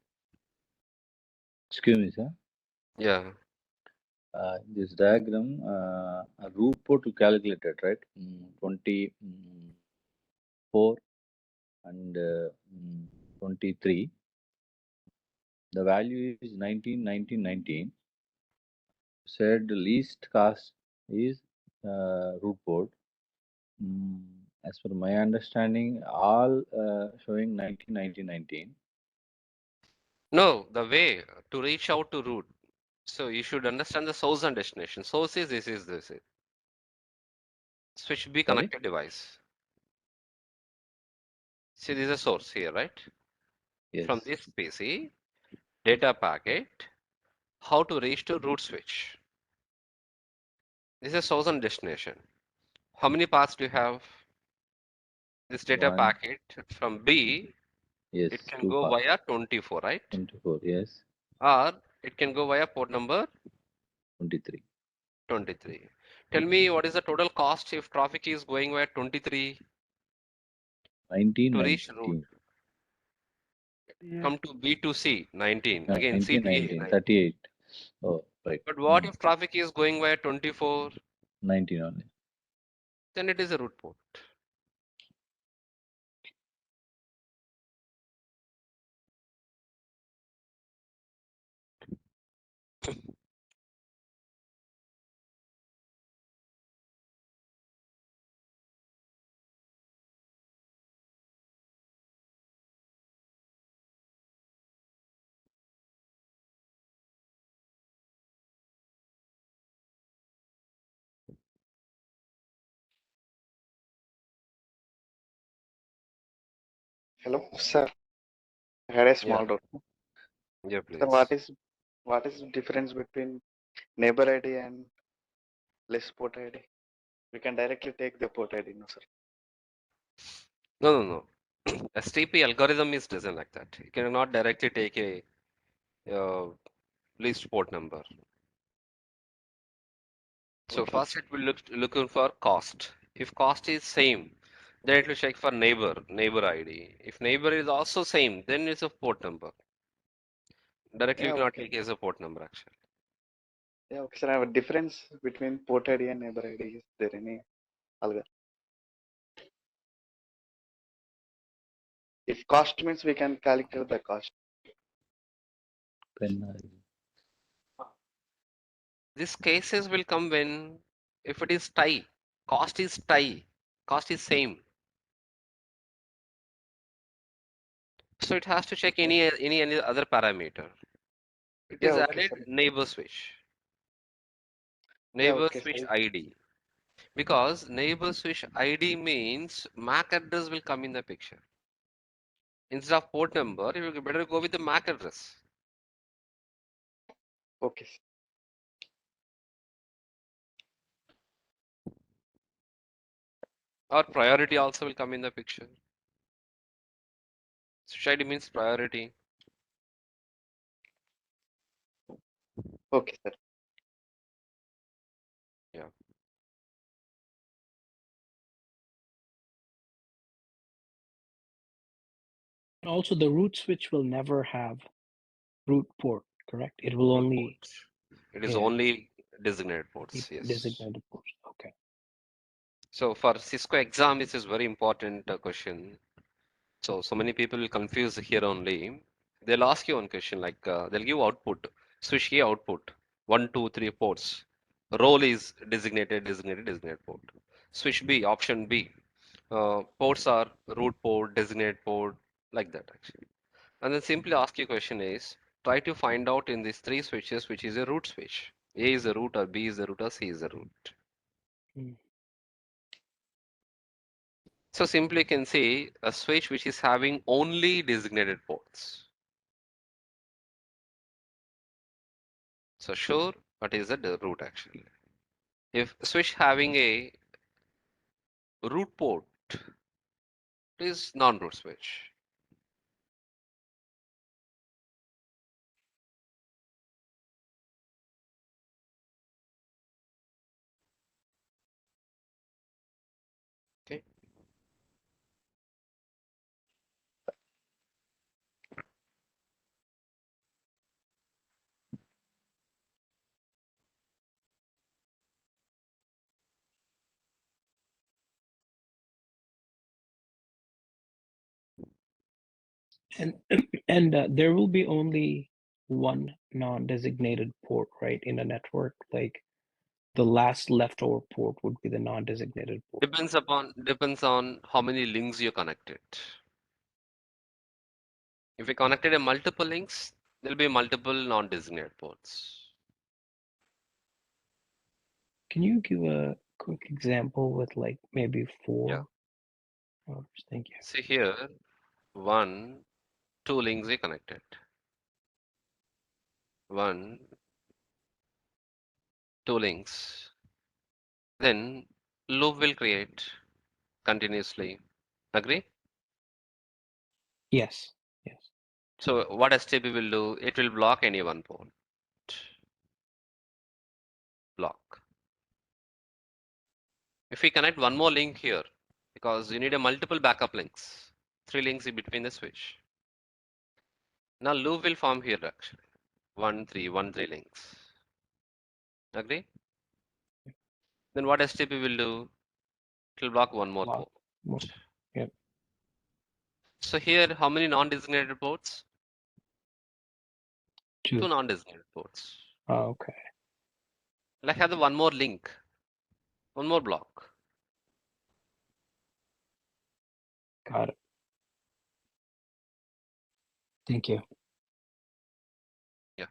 [SPEAKER 2] Excuse me, sir.
[SPEAKER 1] Yeah.
[SPEAKER 2] This diagram, a root port you calculated, right? 24 and 23. The value is 19, 19, 19. Said the least cost is root port. As per my understanding, all showing 19, 19, 19.
[SPEAKER 1] No, the way to reach out to root. So you should understand the source and destination. Source is this is this. Switch B
[SPEAKER 2] Sorry?
[SPEAKER 1] connected device. See, this is a source here, right?
[SPEAKER 2] Yes.
[SPEAKER 1] From this PC, data packet, how to reach to root switch. This is source and destination. How many paths do you have? This data
[SPEAKER 2] One.
[SPEAKER 1] packet from B,
[SPEAKER 2] Yes.
[SPEAKER 1] it can
[SPEAKER 2] 2
[SPEAKER 1] go
[SPEAKER 2] paths.
[SPEAKER 1] via 24, right?
[SPEAKER 2] 24. Yes.
[SPEAKER 1] Or it can go via port number
[SPEAKER 2] 23.
[SPEAKER 1] 23. Tell me what is the total cost if traffic is going via 23
[SPEAKER 2] 19,
[SPEAKER 1] to reach root?
[SPEAKER 2] 19.
[SPEAKER 1] Come to B to C, 19. Again,
[SPEAKER 2] 19,
[SPEAKER 1] C to A,
[SPEAKER 2] 19.
[SPEAKER 1] 19.
[SPEAKER 2] 38. Oh, right.
[SPEAKER 1] But what if traffic is going via 24?
[SPEAKER 2] 19 only.
[SPEAKER 1] Then it is a root port.
[SPEAKER 8] Hello, sir. I had a small
[SPEAKER 1] Yeah,
[SPEAKER 8] doubt.
[SPEAKER 1] yeah,
[SPEAKER 8] Sir,
[SPEAKER 1] please.
[SPEAKER 8] what is the difference between neighbor ID and list port ID? We can directly take the port ID, no, sir.
[SPEAKER 1] No, no, no. STP algorithm is designed like that. You cannot directly take a list port number. So
[SPEAKER 8] Okay.
[SPEAKER 1] first it will looking for cost. If cost is same, then it will check for neighbor ID. If neighbor is also same, then it's a port number. Directly you
[SPEAKER 8] Yeah,
[SPEAKER 1] cannot
[SPEAKER 8] okay.
[SPEAKER 1] take as a port number actually.
[SPEAKER 8] Yeah, okay, sir. I have a difference between port ID and neighbor ID. Is there any algorithm? If cost means we can calculate the cost.
[SPEAKER 2] Pen ID.
[SPEAKER 1] These cases will come when if it is tie, cost is same. So it has to check any other parameter. It
[SPEAKER 8] Yeah,
[SPEAKER 1] is
[SPEAKER 8] okay,
[SPEAKER 1] added
[SPEAKER 8] sir.
[SPEAKER 1] neighbor switch,
[SPEAKER 8] Yeah,
[SPEAKER 1] neighbor
[SPEAKER 8] okay,
[SPEAKER 1] switch
[SPEAKER 8] sir.
[SPEAKER 1] ID. Because neighbor switch ID means MAC address will come in the picture. Instead of port number, you better go with the MAC address.
[SPEAKER 8] Okay, sir.
[SPEAKER 1] Or priority also will come in the picture. Switch ID means priority.
[SPEAKER 8] Okay, sir.
[SPEAKER 1] Yeah.
[SPEAKER 4] Also, the root switch will never have root port, correct? It will
[SPEAKER 1] Root
[SPEAKER 4] only
[SPEAKER 1] port. It is
[SPEAKER 4] yeah,
[SPEAKER 1] only designated
[SPEAKER 4] keep
[SPEAKER 1] ports. Yes.
[SPEAKER 4] designated ports. Okay.
[SPEAKER 1] So for Cisco exam, this is very important question. So many people will confuse here only. They'll ask you one question like they'll give output, switch A output, 1, 2, 3 ports. Role is designated port. Switch B, option B. Ports are root port, designated port, like that actually. And then simply ask your question is, try to find out in these three switches which is a root switch. A is the root or B is the root or C is the root.
[SPEAKER 4] Hmm.
[SPEAKER 1] So simply you can say a switch which is having only designated ports. So sure, what is the root actually? If switch having a root port, it is non-root switch. Okay.
[SPEAKER 4] And and there will be only one non-designated port, right, in a network. Like the last leftover port would be the non-designated port.
[SPEAKER 1] Depends on how many links you connected. If you connected a multiple links, there'll be multiple non-designated ports.
[SPEAKER 4] Can you give a quick example with like maybe
[SPEAKER 1] Yeah.
[SPEAKER 4] 4 ports? Thank you.
[SPEAKER 1] See here, 1, 2 links are connected. 1, 2 links. Then loop will create continuously. Agree?
[SPEAKER 4] Yes. Yes.
[SPEAKER 1] So what STP will do, it will block any one port. Block. If we connect one more link here, because you need a multiple backup links, 3 links in between the switch. Now loop will form here actually. 1, 3, 1, 3 links. Agree? Then what STP will do? It will block one more
[SPEAKER 4] Block.
[SPEAKER 1] port.
[SPEAKER 4] Yep.
[SPEAKER 1] So here, how many non-designated ports? 2
[SPEAKER 4] 2.
[SPEAKER 1] non-designated ports.
[SPEAKER 4] Oh, okay.
[SPEAKER 1] Like have the one more link, one more block.
[SPEAKER 4] Got it. Thank you.
[SPEAKER 1] Yeah.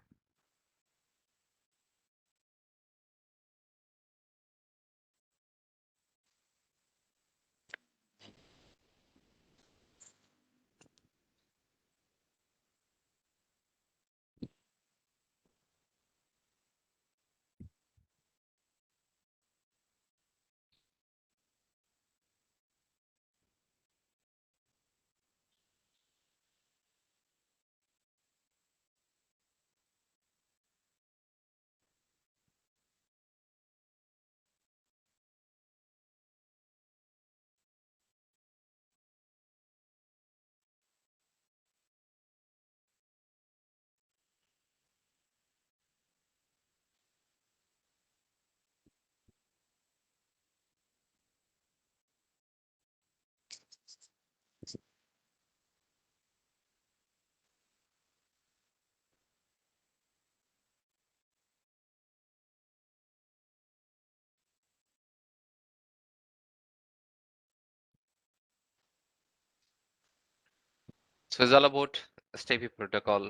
[SPEAKER 1] So it's all about STP protocol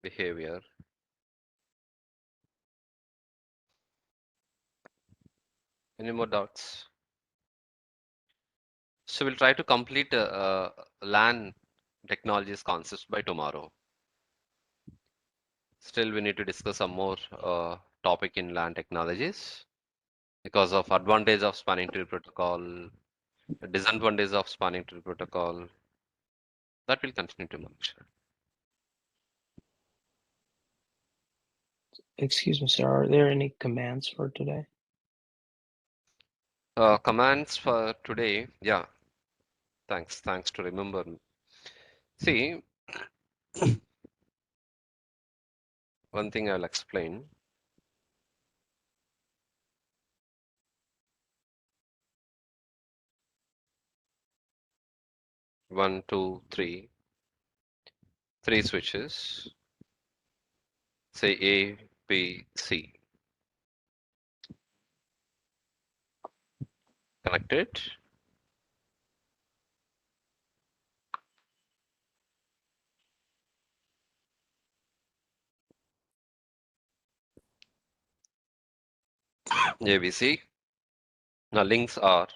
[SPEAKER 1] behavior. Any more doubts? So we'll try to complete LAN technologies concepts by tomorrow. Still, we need to discuss some more topic in LAN technologies because of advantage of spanning tree protocol, disadvantage of spanning tree protocol. That will continue tomorrow.
[SPEAKER 4] Excuse me, sir. Are there any commands for today?
[SPEAKER 1] Commands for today, yeah. Thanks to remember. See, one thing I'll explain. One, two, three switches. Say A, B, C. Connected. A, B, C. Now links are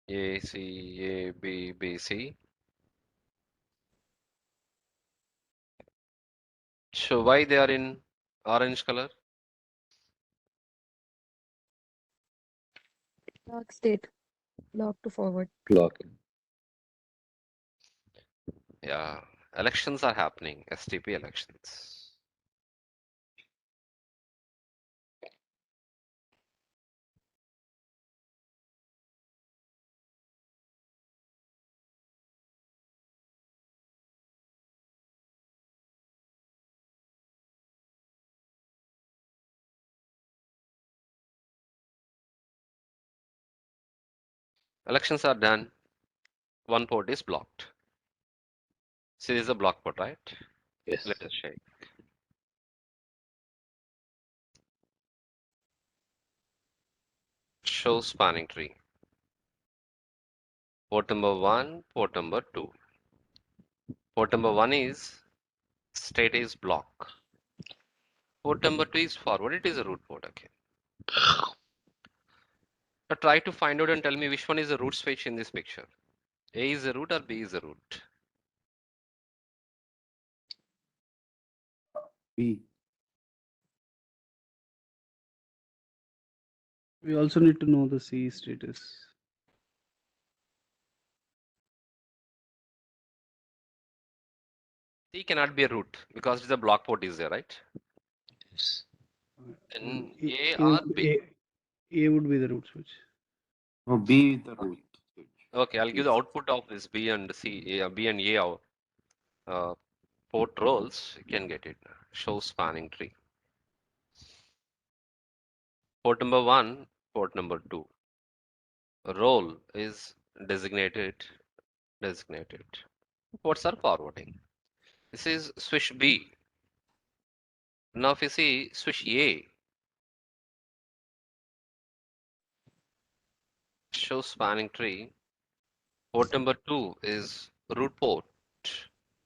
[SPEAKER 1] A, C, A, B, B, C. So why they are in orange color?
[SPEAKER 6] Block state. Block to forward.
[SPEAKER 2] Blocking.
[SPEAKER 1] Yeah, elections are happening, STP elections. Elections are done. One port is blocked. So this is a block port, right?
[SPEAKER 2] Yes.
[SPEAKER 1] Let us check. Show spanning tree. Port number 1, port number 2. Port number 1 is state is block. Port number 2 is forward. It is a root port. Okay. Now try to find out and tell me which one is the root switch in this picture. A is the root or B is the root?
[SPEAKER 5] B. We also need to know the C status.
[SPEAKER 1] C cannot be a root because it's a block port is there, right?
[SPEAKER 2] Yes.
[SPEAKER 1] Then
[SPEAKER 5] A,
[SPEAKER 1] A or B.
[SPEAKER 5] A would be the root switch.
[SPEAKER 7] No, B is the root switch.
[SPEAKER 1] Okay, I'll give the output of this B and C, B and A port roles. You can get it. Show spanning tree. Port number 1, port number 2. Role is designated. Ports are forwarding. This is switch B. Now if you see switch A, show spanning tree. Port number 2 is root port.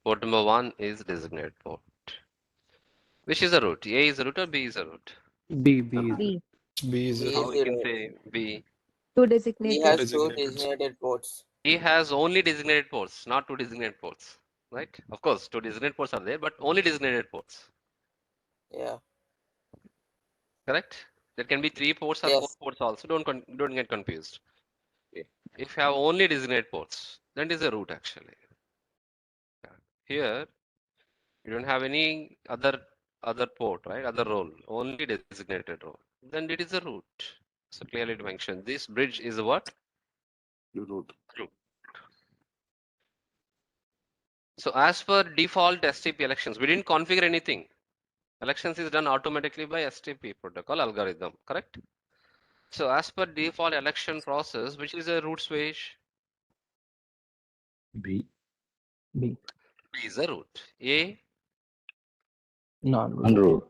[SPEAKER 1] Port number 1 is designated port. Which is a root? A is a root or B is a root?
[SPEAKER 5] B is
[SPEAKER 6] B.
[SPEAKER 3] B is
[SPEAKER 1] How
[SPEAKER 3] a
[SPEAKER 1] we can say B?
[SPEAKER 6] To
[SPEAKER 9] He
[SPEAKER 6] designate
[SPEAKER 9] has two
[SPEAKER 3] designated.
[SPEAKER 9] designated ports.
[SPEAKER 1] He has only designated ports, not two designated ports, right? Of course, two designated ports are there, but only designated ports,
[SPEAKER 9] Yeah.
[SPEAKER 1] correct? There can be 3 ports or 4
[SPEAKER 9] Yes.
[SPEAKER 1] ports also. Don't get confused.
[SPEAKER 2] Okay.
[SPEAKER 1] If you have only designated ports, then it is a root actually. Here, you don't have any other port, right? Other role, only designated role. Then it is a root. So clearly to mention, this bridge is a what?
[SPEAKER 7] The root.
[SPEAKER 1] Root. So as per default STP elections, we didn't configure anything. Elections is done automatically by STP protocol algorithm, correct? So as per default election process, which is a root switch?
[SPEAKER 2] B.
[SPEAKER 4] B.
[SPEAKER 1] B is a root. A,
[SPEAKER 4] Non-root.
[SPEAKER 2] Unroot.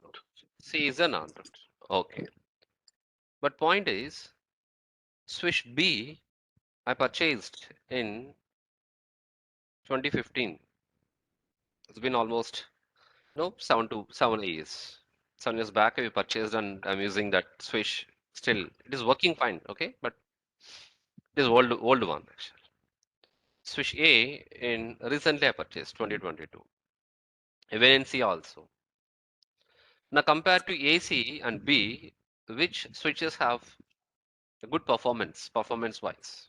[SPEAKER 1] C is a non-root. Okay. But point is, switch B I purchased in 2015. It's been almost 7 years. 7 years back we purchased and I'm using that switch. Still, it is working fine, okay? But it is old one actually. Switch A in recently I purchased 2022. Even in C also. Now compared to AC and B, which switches have a good performance wise?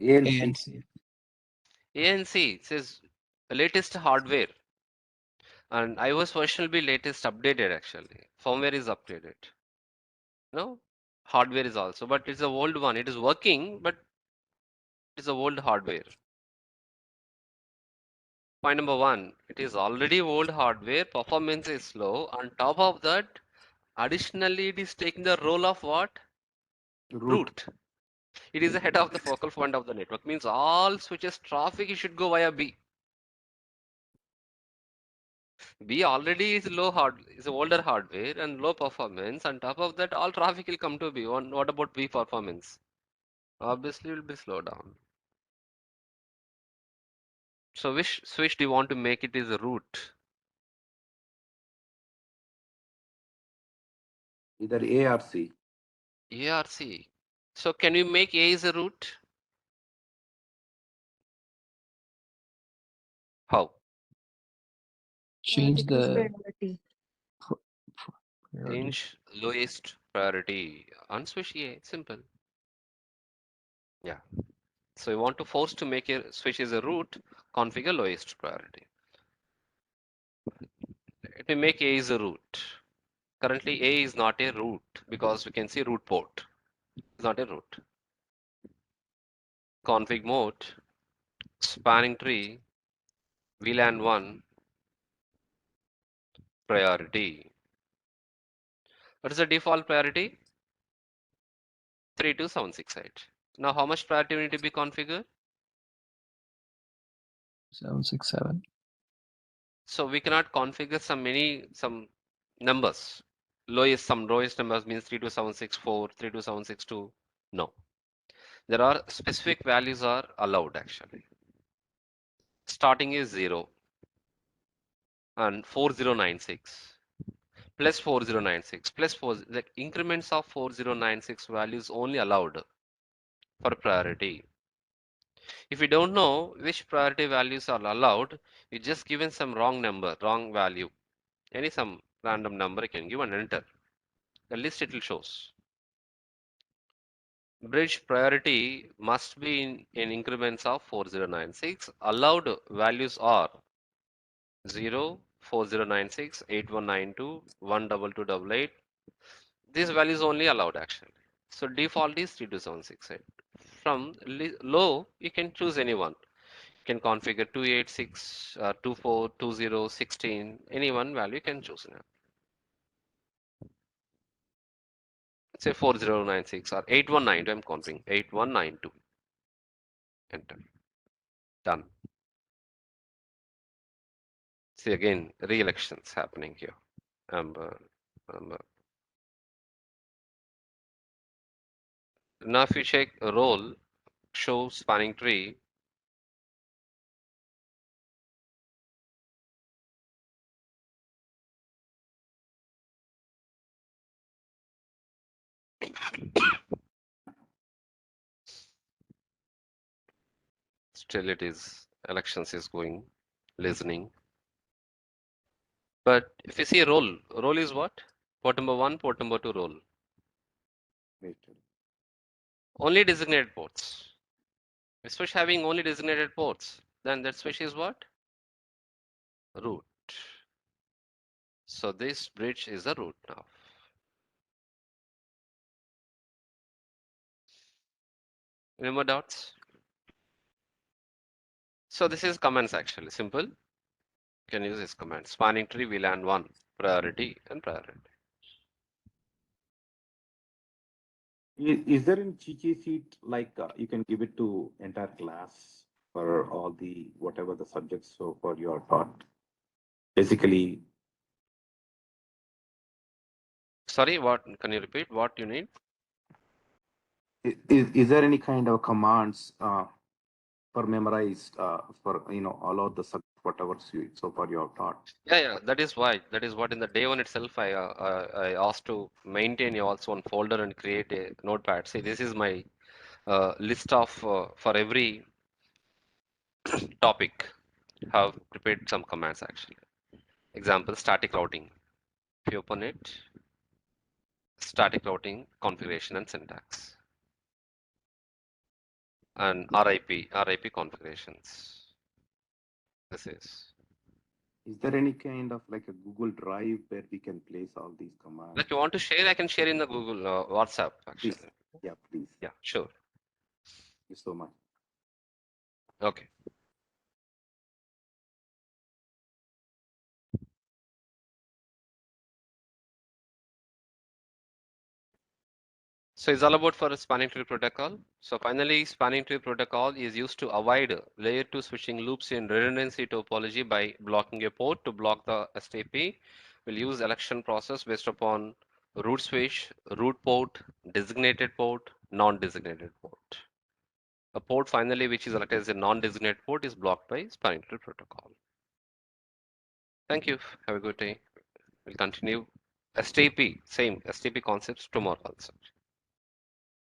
[SPEAKER 7] ANC.
[SPEAKER 4] ANC.
[SPEAKER 1] A and C says latest hardware and iOS version will be latest updated actually. Firmware is updated. No, hardware is also, but it's a old one. It is working, but it's a old hardware. Point number one, it is already old hardware. Performance is slow. On top of that, additionally, it is taking the role of what? Root. It is the head of the focal point of the network. Means all switches traffic should go via B. B already is older hardware and low performance. On top of that, all traffic will come to B. What about B performance? Obviously, it will be slow down. So which switch do you want to make it is a root?
[SPEAKER 7] Either A or C.
[SPEAKER 1] ARC. So can you make A is a root? How?
[SPEAKER 4] Change
[SPEAKER 6] Decrease
[SPEAKER 4] the
[SPEAKER 6] priority.
[SPEAKER 4] priority.
[SPEAKER 1] Change lowest priority on switch A. Simple. Yeah. So you want to force to make a switch is a root, configure lowest priority. Let me make A is a root. Currently A is not a root because we can see root port. It's not a root. Config mode, spanning tree, VLAN 1, priority. What is the default priority? 32768. Now how much priority we need to be configured?
[SPEAKER 4] 767.
[SPEAKER 1] So we cannot configure some numbers. Lowest numbers means 32764, 32762. No. There are specific values are allowed actually. Starting is 0 and 4096 plus 4096 plus 4, the increments of 4096 values only allowed for priority. If you don't know which priority values are allowed, you just given some wrong number, wrong value, some random number you can give and enter. The list it will shows. Bridge priority must be in increments of 4096. Allowed values are 0, 4096, 8192, 12288. These values only allowed actually. So default is 32768. From low, you can choose any one. You can configure 286, 24, 20, 16, any one value you can choose now. Say 4096 or 8192, I'm configuring 8192. Enter. Done. See again, re-elections happening here. Amber. Now if you check a role, show spanning tree, still it is elections is going, listening. But if you see a role is what? Port number 1, port number 2 role. Only designated ports. A switch having only designated ports, then that switch is what? Root. So this bridge is a root now. Any more doubts? So this is commands actually, simple. You can use this command. Spanning tree VLAN 1, priority and priority.
[SPEAKER 7] Is there any cheat sheet like you can give it to entire class for all the whatever the subjects so for your taught? Basically,
[SPEAKER 1] Sorry, what can you repeat? What you need?
[SPEAKER 7] is there any kind of commands for memorized, for, all of the subject, whatever you, so far you have taught.
[SPEAKER 1] Yeah, that is why. That is what in the day one itself I asked to maintain you also one folder and create a notepad. See, this is my list of for every topic. Have prepared some commands actually. Example, static routing. If you open it, static routing configuration and syntax, and RIP configurations. This is.
[SPEAKER 7] Is there any kind of like a Google Drive where we can place all these commands?
[SPEAKER 1] Like you want to share, I can share in the Google WhatsApp actually.
[SPEAKER 7] Please. Yeah, please.
[SPEAKER 1] Yeah, sure.
[SPEAKER 7] Thank you so much.
[SPEAKER 1] Okay. So it's all about for a spanning tree protocol. So finally, spanning tree protocol is used to avoid layer 2 switching loops in redundancy topology by blocking a port. To block the STP, we'll use election process based upon root switch, root port, designated port, non-designated port. A port finally which is elected as a non-designated port is blocked by spanning tree protocol. Thank you. Have a good day. We'll continue STP, same STP concepts tomorrow also.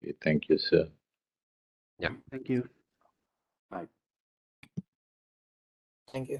[SPEAKER 2] Okay, thank you, sir.
[SPEAKER 5] Thank you.
[SPEAKER 7] Bye.
[SPEAKER 9] Thank you.